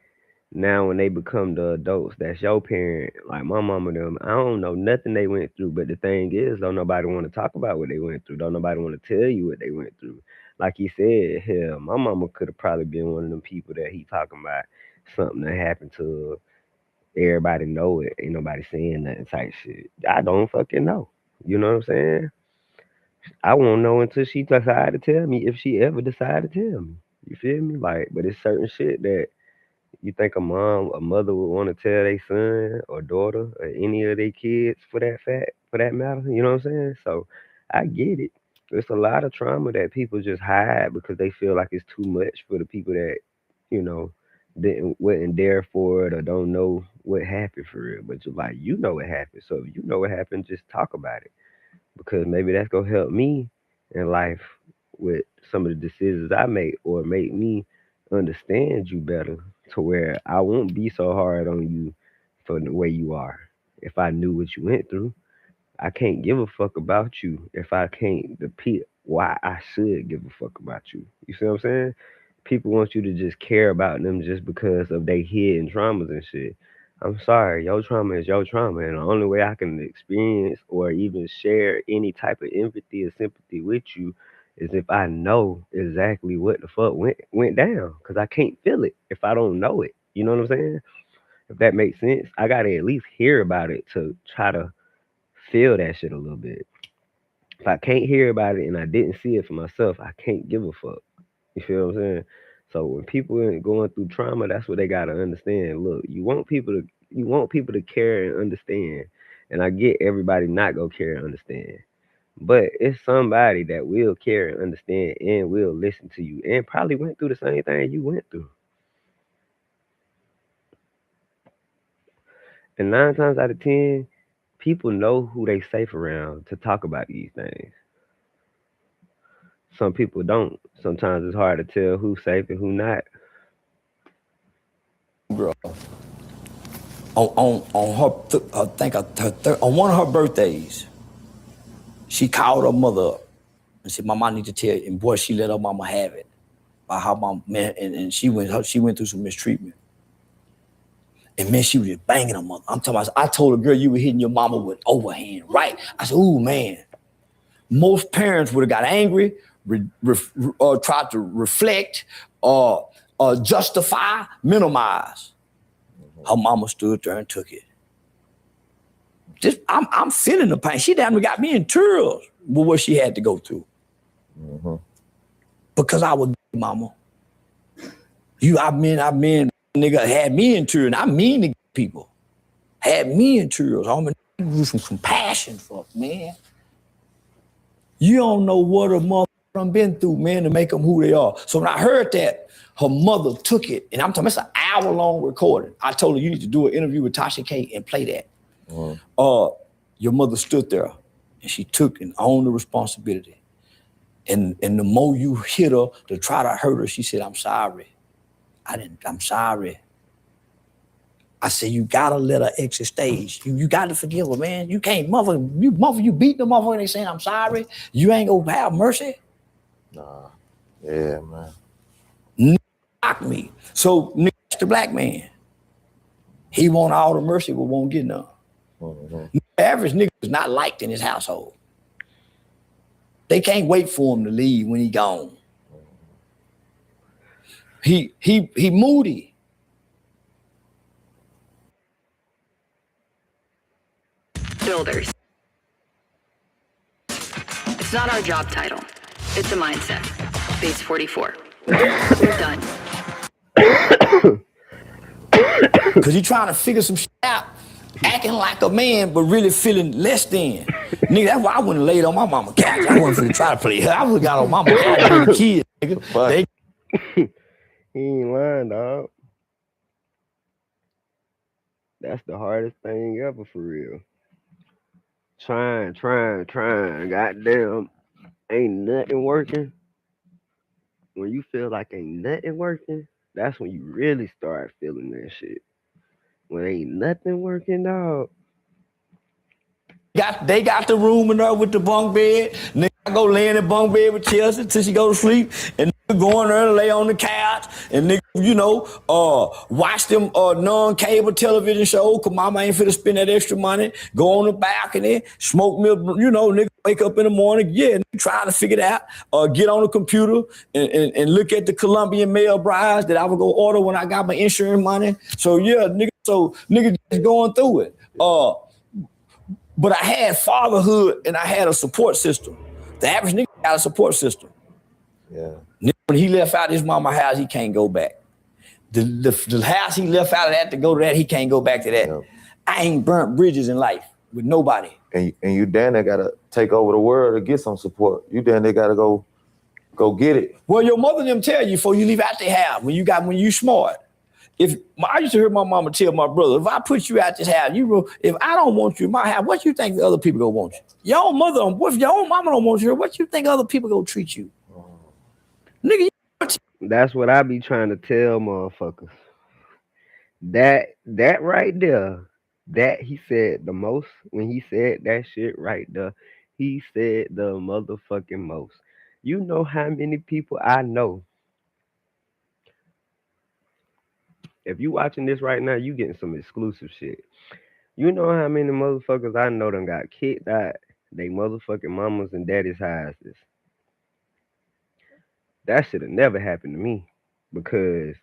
now when they become the adults, that's your parent, like my mama them, I don't know nothing they went through. But the thing is, don't nobody want to talk about what they went through. Don't nobody want to tell you what they went through. Like he said, hell, my mama could have probably been one of them people that he talking about something that happened to her. Everybody know it. Ain't nobody saying nothing type shit. I don't fucking know. You know what I'm saying? I won't know until she decide to tell me, if she ever decide to tell me. You feel me? Like, but it's certain shit that you think a mother would want to tell their son or daughter or any of their kids for that matter. You know what I'm saying? So I get it. There's a lot of trauma that people just hide because they feel like it's too much for the people that, you know, wasn't there for it or don't know what happened for real. But you're like, you know what happened. So if you know what happened, just talk about it. Because maybe that's gonna help me in life with some of the decisions I make, or make me understand you better, to where I won't be so hard on you for the way you are. If I knew what you went through, I can't give a fuck about you if I can't depict why I should give a fuck about you. You see what I'm saying? People want you to just care about them just because of their hidden traumas and shit. I'm sorry, your trauma is your trauma, and the only way I can experience or even share any type of empathy or sympathy with you is if I know exactly what the fuck went down. Cause I can't feel it if I don't know it. You know what I'm saying? If that makes sense, I gotta at least hear about it to try to feel that shit a little bit. If I can't hear about it and I didn't see it for myself, I can't give a fuck. You feel what I'm saying? So when people are going through trauma, that's what they gotta understand. Look, you want people to care and understand. And I get everybody not gonna care and understand. But it's somebody that will care and understand and will listen to you and probably went through the same thing you went through. And 9 times out of 10, people know who they safe around to talk about these things. Some people don't. Sometimes it's hard to tell who's safe and who not. Girl, on her, I think on one of her birthdays, she called her mother up and said, "Mama, I need to tell you." And boy, she let her mama have it. By her mom, man, and she went through some mistreatment. And man, she was just banging her mother. I'm talking about, I told her, "Girl, you were hitting your mama with overhand, right?" I said, "Ooh, man." Most parents would have got angry, tried to reflect, justify, minimize. Her mama stood there and took it. I'm feeling the pain. She damn got me in tears with what she had to go through. Because I was mama. I mean, nigga had me in tears. I mean the people. Had me in tears. I'm gonna some compassion for it, man. You don't know what a mother done been through, man, to make them who they are. So when I heard that, her mother took it, and I'm talking, it's an hour-long recording. I told her, you need to do an interview with Tasha K and play that. Your mother stood there, and she took and owned the responsibility. And the more you hit her to try to hurt her, she said, "I'm sorry. I'm sorry." I said, "You gotta let her exit stage. You gotta forgive her, man. You can't you beat the motherfucker and they saying, 'I'm sorry.' You ain't gonna have mercy." Nah. Yeah, man. Knock me. So the black man, he want all the mercy but won't get none. The average nigga is not liked in his household. They can't wait for him to leave when he gone. He moody. Builders. It's not our job title. It's a mindset. Base 44. We're done. Because he trying to figure some shit out, acting like a man, but really feeling less than. Nigga, that's why I wouldn't laid on my mama couch. I wasn't finna try to play her. I would've got on my mama couch with the kids, nigga. He ain't lying, dog. That's the hardest thing ever, for real. Trying. Goddamn, ain't nothing working. When you feel like ain't nothing working, that's when you really start feeling that shit. When ain't nothing working, dog. They got the room in there with the bunk bed. Nigga, I go lay in the bunk bed with Chelsea till she go to sleep, and nigga go in there and lay on the couch, and nigga, watch them non-cable television shows, cause mama ain't finna spend that extra money. Go on the balcony, smoke milk, nigga wake up in the morning, nigga trying to figure it out. Get on the computer and look at the Colombian mail brides that I would go order when I got my insurance money. So nigga just going through it. But I had fatherhood and I had a support system. The average nigga got a support system. Yeah. When he left out his mama house, he can't go back. The house he left out of that to go to that, he can't go back to that. Yeah. I ain't burnt bridges in life with nobody. And you damn near gotta take over the world to get some support. You damn near gotta go get it. Well, your mother them tell you before you leave out their house when you smart. I used to hear my mama tell my brother, if I put you out this house, if I don't want you in my house, what you think the other people gonna want you? Your own mother, if your own mama don't want you, what you think other people gonna treat you? Nigga, that's what I be trying to tell motherfuckers. That right there, that he said the most, when he said that shit right there, he said the motherfucking most. You know how many people I know. If you watching this right now, you getting some exclusive shit. You know how many motherfuckers I know done got kicked out they motherfucking mamas and daddy's houses. That should have never happened to me because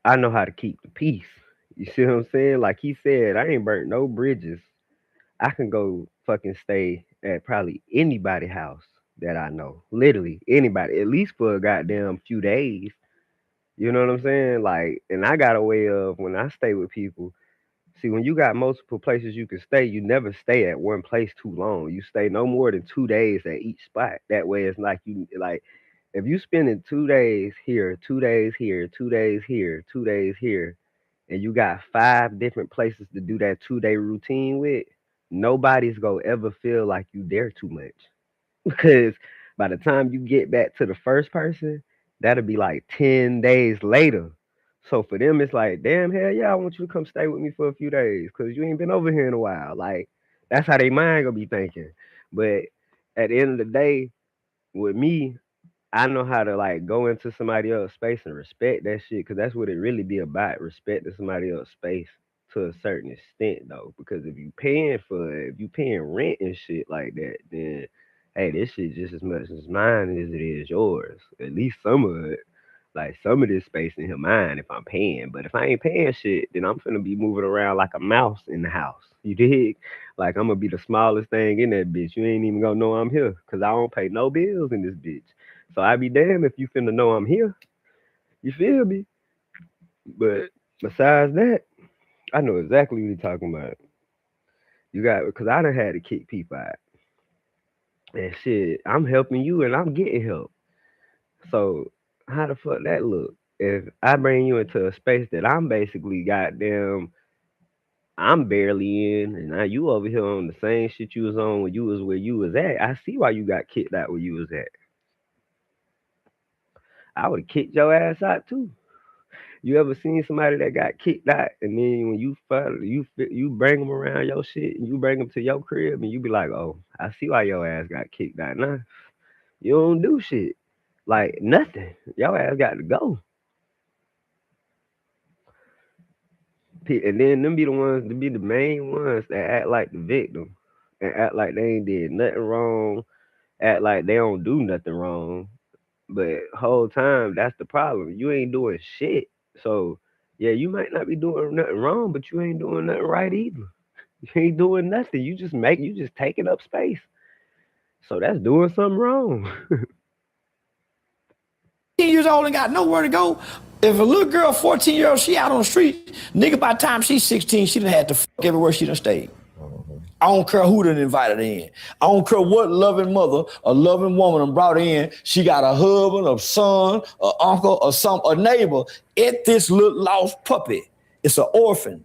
I know how to keep the peace. You see what I'm saying? Like he said, I ain't burnt no bridges. I can go fucking stay at probably anybody's house that I know. Literally anybody, at least for a goddamn few days. You know what I'm saying? Like, and I got a way of when I stay with people. See, when you got multiple places you can stay, you never stay at one place too long. You stay no more than 2 days at each spot. That way, it's like if you spending 2 days here, 2 days here, 2 days here, 2 days here, and you got 5 different places to do that 2-day routine with, nobody's gonna ever feel like you there too much. Because by the time you get back to the first person, that'll be like 10 days later. So for them, it's like, damn, hell yeah, I want you to come stay with me for a few days because you ain't been over here in a while. Like, that's how they mind gonna be thinking. But at the end of the day, with me, I know how to like go into somebody else's space and respect that shit because that's what it really be about, respecting somebody else's space to a certain extent though. Because if you paying rent and shit like that, then hey, this shit just as much as mine as it is yours. At least some of it. Like some of this space in here mine if I'm paying. But if I ain't paying shit, then I'm finna be moving around like a mouse in the house. You dig? Like I'm gonna be the smallest thing in that bitch. You ain't even gonna know I'm here. Cause I don't pay no bills in this bitch. So I be damned if you finna know I'm here. You feel me? But besides that, I know exactly what you're talking about. You got because I done had to kick people out. And shit, I'm helping you and I'm getting help. So how the fuck that look? If I bring you into a space that I'm basically goddamn, I'm barely in, and now you over here on the same shit you was on when you was where you was at. I see why you got kicked out where you was at. I would have kicked your ass out too. You ever seen somebody that got kicked out, and then when you bring them around your shit, and you bring them to your crib, and you be like, oh, I see why your ass got kicked out. Nah, you don't do shit, like nothing. Your ass got to go. And then them be the ones to be the main ones that act like the victim and act like they ain't did nothing wrong, act like they don't do nothing wrong. But whole time that's the problem. You ain't doing shit. So yeah, you might not be doing nothing wrong, but you ain't doing nothing right either. You ain't doing nothing. You just taking up space. So that's doing something wrong. 10 years old and got nowhere to go. If a little girl, 14-year-old, she out on the street, nigga, by the time she's 16, she done had to fuck everywhere she done stayed. I don't care who done invited her in. I don't care what loving mother, a loving woman done brought her in. She got a husband, a son, an uncle, or a neighbor at this little lost puppy. It's an orphan.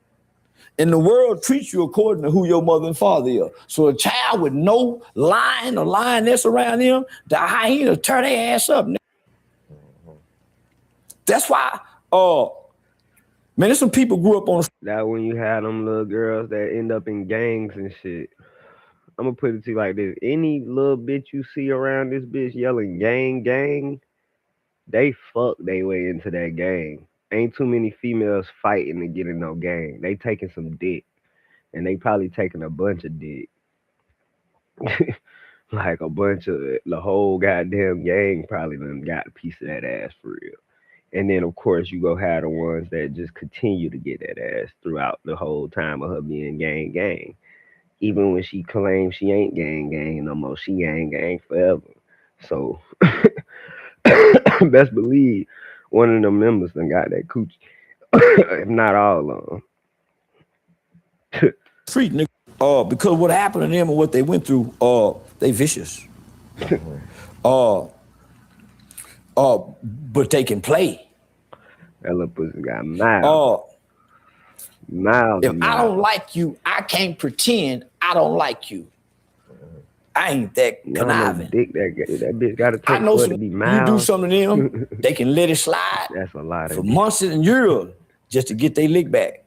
And the world treats you according to who your mother and father are. So a child with no lion or lioness around them, the hyena tear their ass up. That's why, man, there's some people grew up on that when you had them little girls that end up in gangs and shit. I'm gonna put it to you like this: any little bitch you see around this bitch yelling "gang, gang," they fuck their way into that gang. Ain't too many females fighting to get in no gang. They taking some dick, and they probably taking a bunch of dick. Like a bunch of the whole goddamn gang probably done got a piece of that ass for real. And then of course you go have the ones that just continue to get that ass throughout the whole time of her being gang gang. Even when she claims she ain't gang gang no more, she gang forever. So best believe one of them members done got that coochie. If not all of them. Street nigga, because what happened to them and what they went through, they vicious. But they can play. That little pussy got miles. If I don't like you, I can't pretend I don't like you. I ain't that conniving. Dick that bitch got to take I know for it some, to be you miles. do something to them, they can let it slide. That's a lot for months and years just to get their lick back.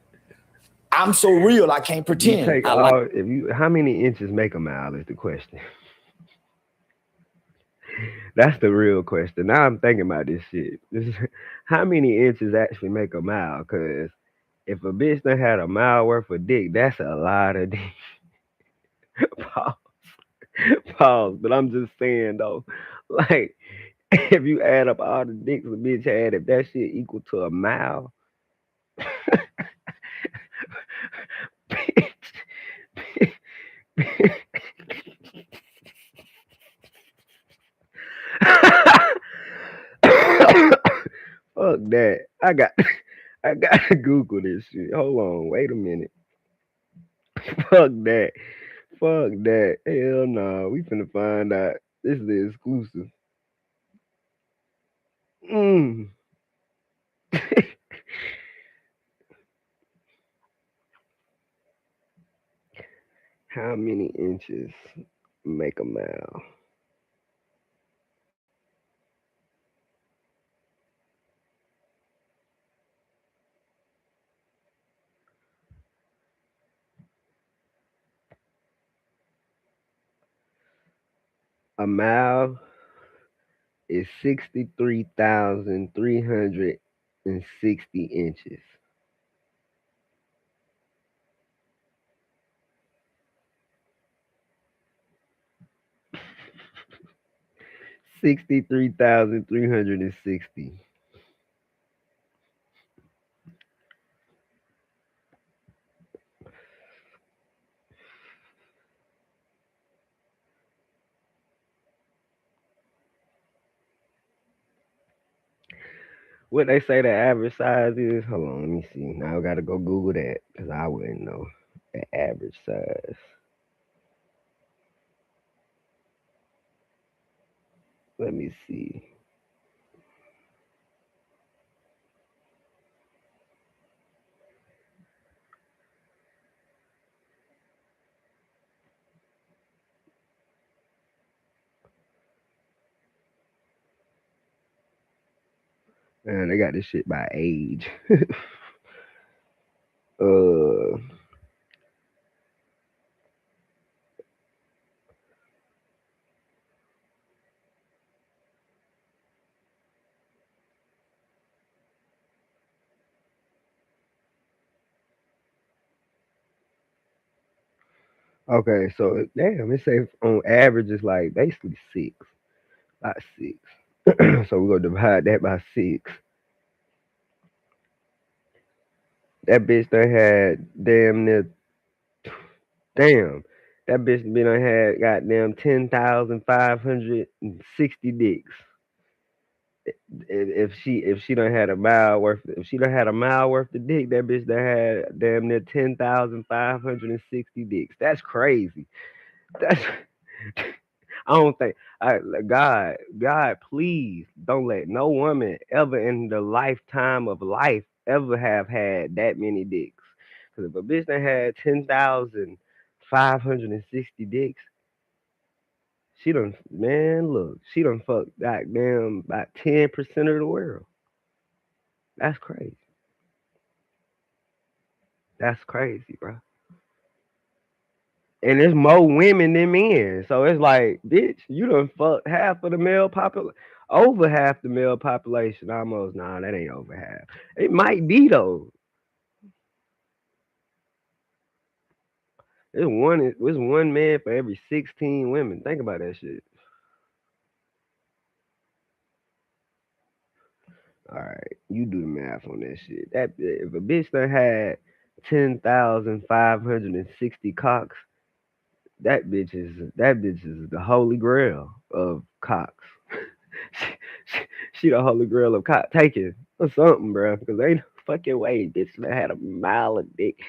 I'm so real, I can't pretend. How many inches make a mile is the question. That's the real question. Now I'm thinking about this shit. How many inches actually make a mile? Because if a bitch done had a mile worth of dick, that's a lot of dick. Pause. But I'm just saying though, like if you add up all the dicks a bitch had, if that shit equal to a mile, fuck that. I gotta Google this shit. Hold on, wait a minute. Fuck that. Fuck that. Hell no. We finna find out. This is the exclusive. How many inches make a mile? A mile is 63,360 inches. $63,360. What they say the average size is? Hold on, let me see. Now I gotta go Google that because I wouldn't know the average size. Let me see. Man, they got this shit by age. Okay, so damn, it say on average it's like basically 6. About 6. So we're gonna divide that by 6. That bitch done had damn near Damn, that bitch been done had goddamn 10,560 dicks. If she done had a mile worth, if she done had a mile worth of dick, that bitch done had damn near 10,560 dicks. That's crazy. That's I don't think God, please don't let no woman ever in the lifetime of life ever have had that many dicks. Because if a bitch done had 10,560 dicks, she done, man, look, she done fucked goddamn about 10% of the world. That's crazy. That's crazy, bro. And there's more women than men. So it's like, bitch, you done fucked half of the male population, over half the male population almost. Nah, that ain't over half. It might be though. It's one man for every 16 women. Think about that shit. All right, you do the math on that shit. That if a bitch done had 10,560 cocks, that bitch is the holy grail of cocks. she the holy grail of cock taking or something, bro. Because ain't no fucking way bitch that had a mile of dick.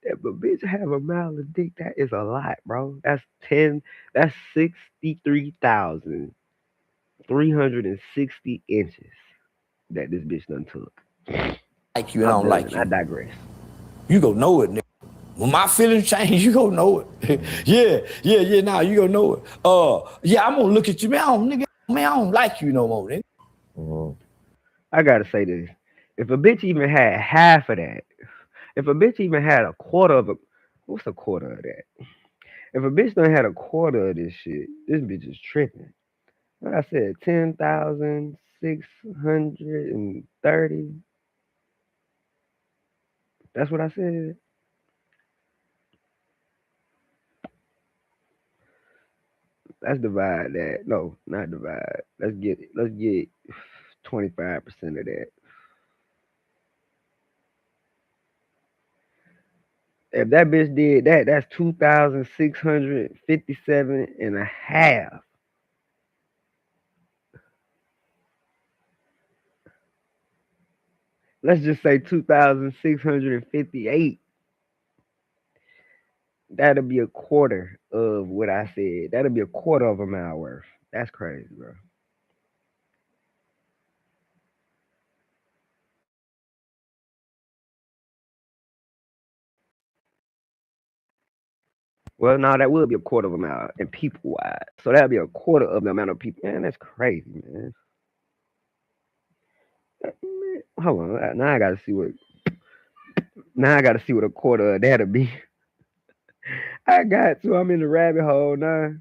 If a bitch have a mile of dick, that is a lot, bro. That's 63,360 inches that this bitch done took. Like you and I don't like you. I digress. You go know it, nigga. When my feelings change, you gonna know it. yeah, nah, you gonna know it. Yeah, I'm gonna look at you, man. I don't like you no more, nigga. I gotta say this. If a bitch even had half of that, if a bitch even had a quarter of what's a quarter of that? If a bitch done had a quarter of this shit, this bitch is tripping. Like I said, 10,630. That's what I said. Let's divide that. No, not divide. Let's get 25% of that. If that bitch did that, that's 2,657 and a half. Let's just say 2,658. That'll be a quarter of what I said. That'll be a quarter of a mile worth. That's crazy, bro. Well, no, that would be a quarter of a mile and people wide. So that'd be a quarter of the amount of people. Man, that's crazy, man. Hold on. Now I gotta see what a quarter of that'll be. I got to. I'm in the rabbit hole now.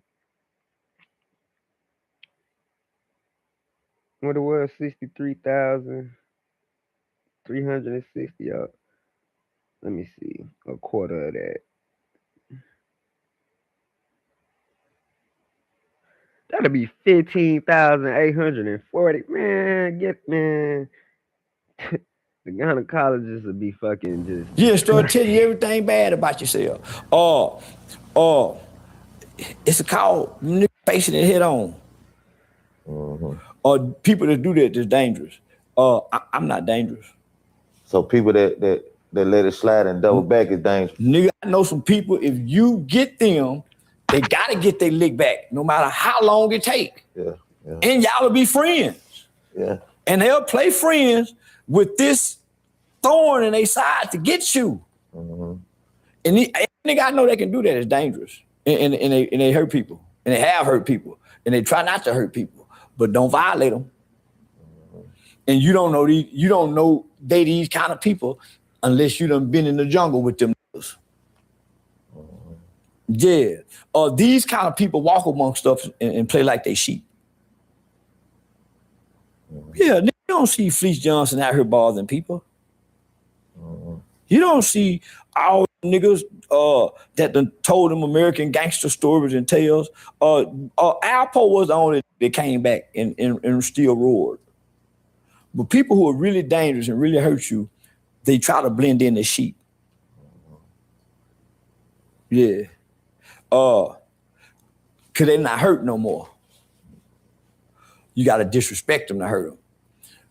What it was, 63,360. Let me see. A quarter of that. That'll be 15,840. Man, man. The gynecologists would be fucking just. Yeah, start telling you everything bad about yourself. It's called nigga facing it head on. Or people that do that is dangerous. I'm not dangerous. So people that let it slide and double back is dangerous. Nigga, I know some people, if you get them, they gotta get their lick back, no matter how long it take. Yeah. And y'all will be friends. Yeah. And they'll play friends with this thorn in their side to get you. And nigga, I know they can do that. It's dangerous. And they hurt people. And they have hurt people. And they try not to hurt people. But don't violate them. And you don't know they these kind of people unless you done been in the jungle with them niggas. Yeah. These kind of people walk amongst stuff and play like they sheep. Yeah, you don't see Fleece Johnson out here bothering people. You don't see all niggas that done told them American gangster stories and tales. Alpo was the only that came back and still roared. But people who are really dangerous and really hurt you, they try to blend in as sheep. Yeah. Cause they not hurt no more. You gotta disrespect them to hurt them.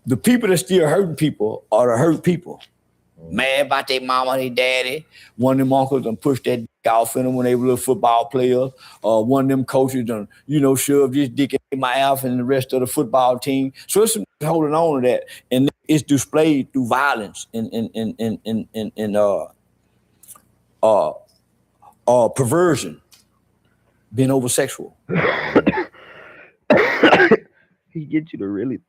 The people that still hurting people are the hurt people. Mad about their mama, their daddy. One of them uncles done pushed that dick off in them when they were little football players. One of them coaches done, shoved his dick in my ass and the rest of the football team. So it's holding on to that. And it's displayed through violence and perversion, being oversexual. He get you to really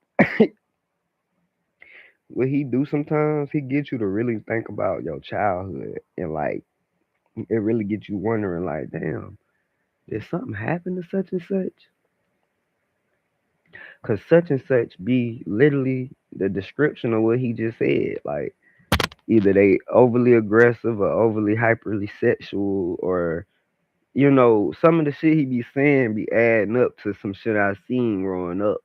what he do sometimes, he get you to really think about your childhood, and like it really gets you wondering like, damn, did something happen to such and such? Cause such and such be literally the description of what he just said. Like either they overly aggressive or overly hyperly sexual, or some of the shit he be saying be adding up to some shit I seen growing up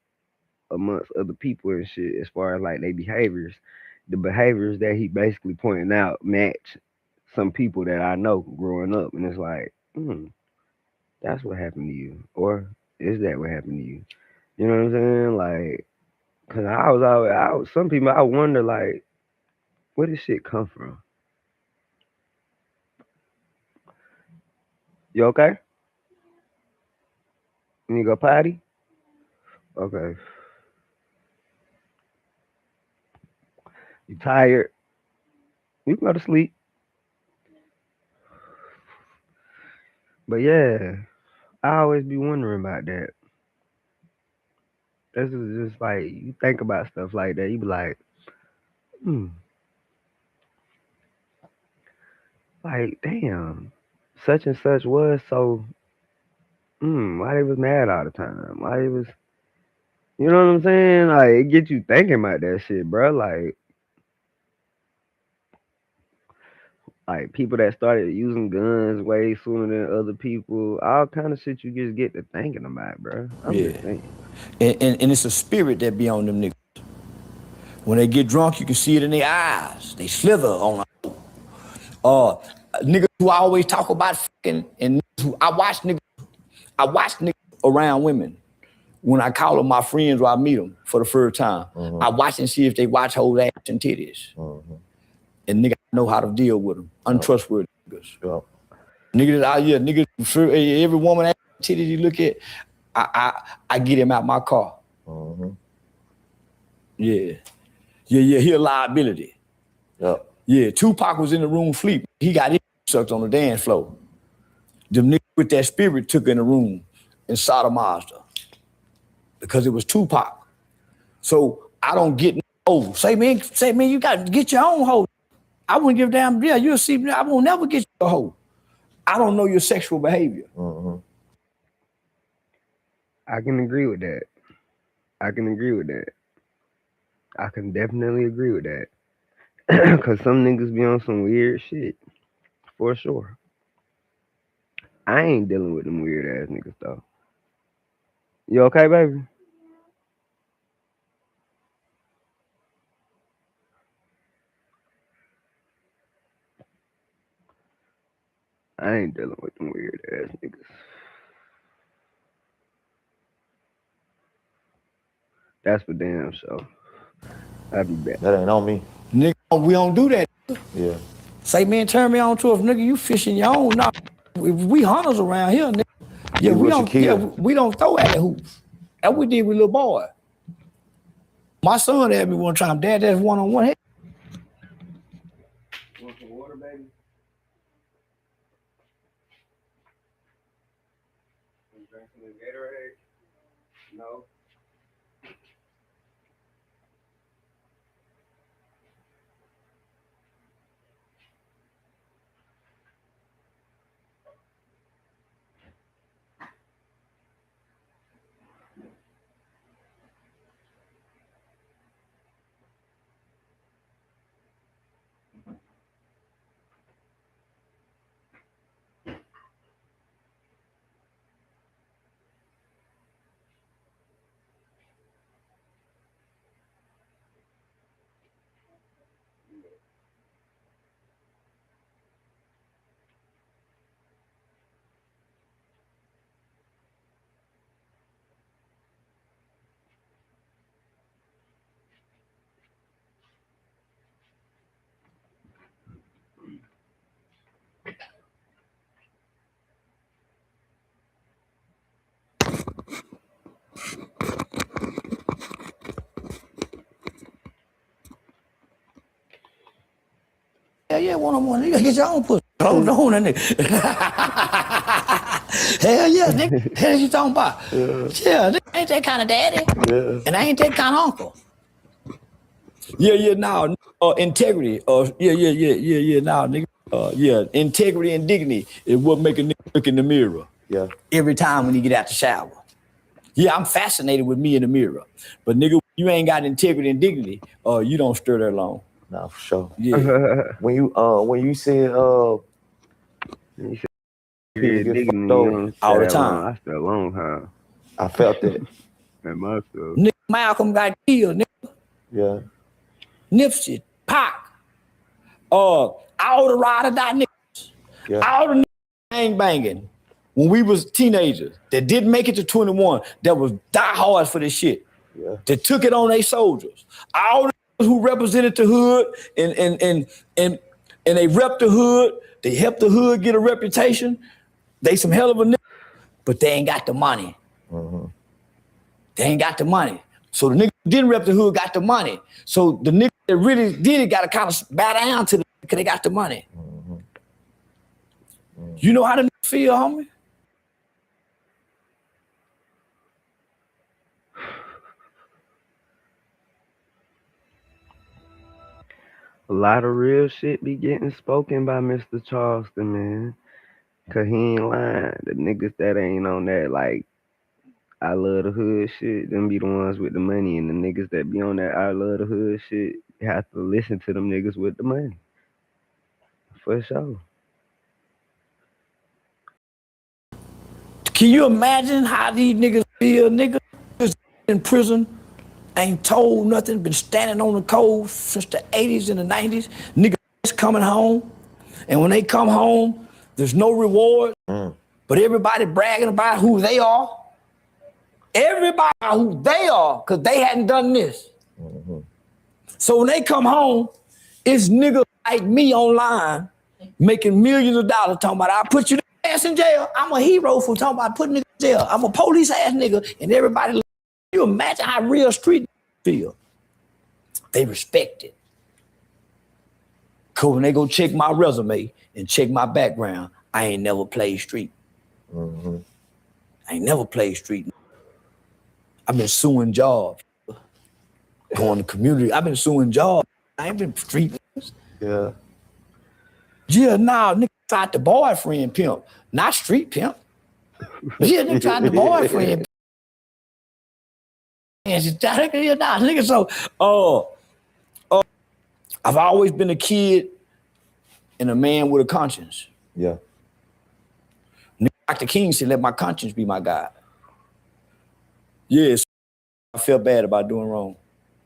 amongst other people and shit, as far as like their behaviors. The behaviors that he basically pointing out match some people that I know growing up, and it's like, that's what happened to you, or is that what happened to you? You know what I'm saying? Like, cause some people I wonder like, where does shit come from? You okay? You need to go potty? Okay. You tired? You can go to sleep. But yeah, I always be wondering about that. This is just like you think about stuff like that. You be like, like damn, such and such was so. Why they was mad all the time? Why they was, you know what I'm saying? Like it gets you thinking about that shit, bro. Like people that started using guns way sooner than other people, all kind of shit you just get to thinking about, bro. I'm just saying. And it's a spirit that be on them niggas. When they get drunk, you can see it in their eyes. They slither on. Niggas who always talk about fucking, and niggas who I watch niggas around women. When I call them my friends or I meet them for the first time, I watch and see if they watch whole ass and titties. And niggas know how to deal with them. Untrustworthy niggas. Niggas out here, every woman ass titties you look at, I get him out my car. Yeah, he a liability. Yeah, Tupac was in the room sleep. He got his sucked on the dance floor. Them niggas with that spirit took in the room and sodomized her. Because it was Tupac. So I don't get no hoe. Say man, you got to get your own hoe. I wouldn't give a damn, you'll see me, I won't never get you a hoe. I don't know your sexual behavior. I can agree with that. I can definitely agree with that. Cause some niggas be on some weird shit. For sure. I ain't dealing with them weird ass niggas though. You okay, baby? I ain't dealing with them weird ass niggas. That's for damn sure. I'll be back. That ain't on me. Nigga, we don't do that. Yeah. Say, man, turn me on to it. Nigga, you fishing your own. Nah, we hunters around here, nigga. Yeah, we don't throw at the hoops. That we did with little boy. My son had me one time. Dad, that's one-on-one. Hey. Want some water, baby? You drink some Gatorade? No. yeah, one-on-one. You gotta get your own pussy. Oh, no, that nigga. Hell yeah, nigga. Hell you talking about? Yeah, nigga, I ain't that kind of daddy. And I ain't that kind of uncle. Yeah, now, integrity. Now, nigga. Integrity and dignity is what make a nigga look in the mirror. Yeah. Every time when you get out the shower. Yeah, I'm fascinated with me in the mirror. But nigga, you ain't got integrity and dignity, you don't stir that long. Nah, for sure. Yeah. when you said people get fucked over all the time. I stay a long time. I felt that. And myself. Nigga, Malcolm got killed, nigga. Yeah. Nipsey, Pac, all the ride or die niggas, all the niggas gang banging when we was teenagers that didn't make it to 21, that was diehards for this shit, that took it on their soldiers. All the niggas who represented the hood and they rep the hood, they helped the hood get a reputation. They some hell of a niggas, but they ain't got the money. They ain't got the money. So the nigga who didn't rep the hood got the money. So the nigga that really did it got to kind of bow down to them because they got the money. You know how the nigga feel, homie? A lot of real shit be getting spoken by Mr. Charleston, man. Cause he ain't lying. The niggas that ain't on that, like, I love the hood shit, them be the ones with the money. And the niggas that be on that I love the hood shit have to listen to them niggas with the money. For sure. Can you imagine how these niggas feel? Niggas in prison, ain't told nothing, been standing on the cold since the 80s and the 90s. Niggas coming home. And when they come home, there's no reward. But everybody bragging about who they are. Everybody who they are, because they hadn't done this. So when they come home, it's niggas like me online making millions of dollars talking about, I'll put you ass in jail. I'm a hero for talking about putting niggas in jail. I'm a police ass nigga. And everybody, you imagine how real street feel. They respect it. Cause when they go check my resume and check my background, I ain't never played street. I ain't never played street. I've been suing jobs. Going to community. I've been suing jobs. I ain't been street. Yeah. Yeah, nah, nigga tried the boyfriend pimp, not street pimp. Yeah, nigga tried the boyfriend. Nigga, so I've always been a kid and a man with a conscience. Yeah. Dr. King said, let my conscience be my guide. Yes, I felt bad about doing wrong.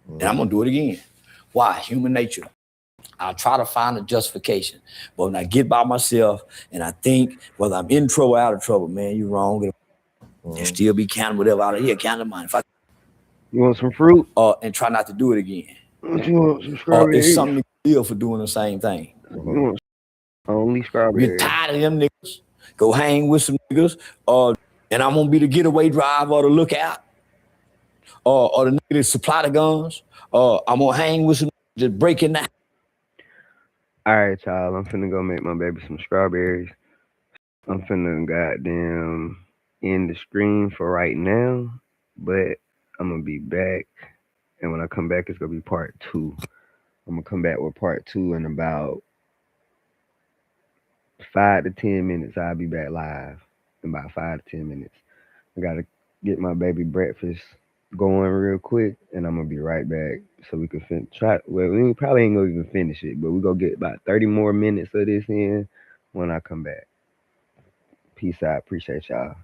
And I'm gonna do it again. Why? Human nature. I'll try to find a justification. But when I get by myself and I think, whether I'm in trouble or out of trouble, man, you wrong. And still be counting whatever out of here, count the money. You want some fruit? And try not to do it again. You want some strawberries? It's something to feel for doing the same thing. You want only strawberries. Get tired of them niggas. Go hang with some niggas. And I'm gonna be the getaway driver or the lookout. Or the nigga that supply the guns. I'm gonna hang with some just breaking that. All right, child. I'm finna go make my baby some strawberries. I'm finna goddamn end the screen for right now, but I'm gonna be back. And when I come back, it's gonna be part 2. I'm gonna come back with part 2 in about 5 to 10 minutes. I'll be back live in about 5 to 10 minutes. I gotta get my baby breakfast going real quick, and I'm gonna be right back so we can well, we probably ain't gonna even finish it, but we gonna get about 30 more minutes of this in when I come back. Peace out. Appreciate y'all.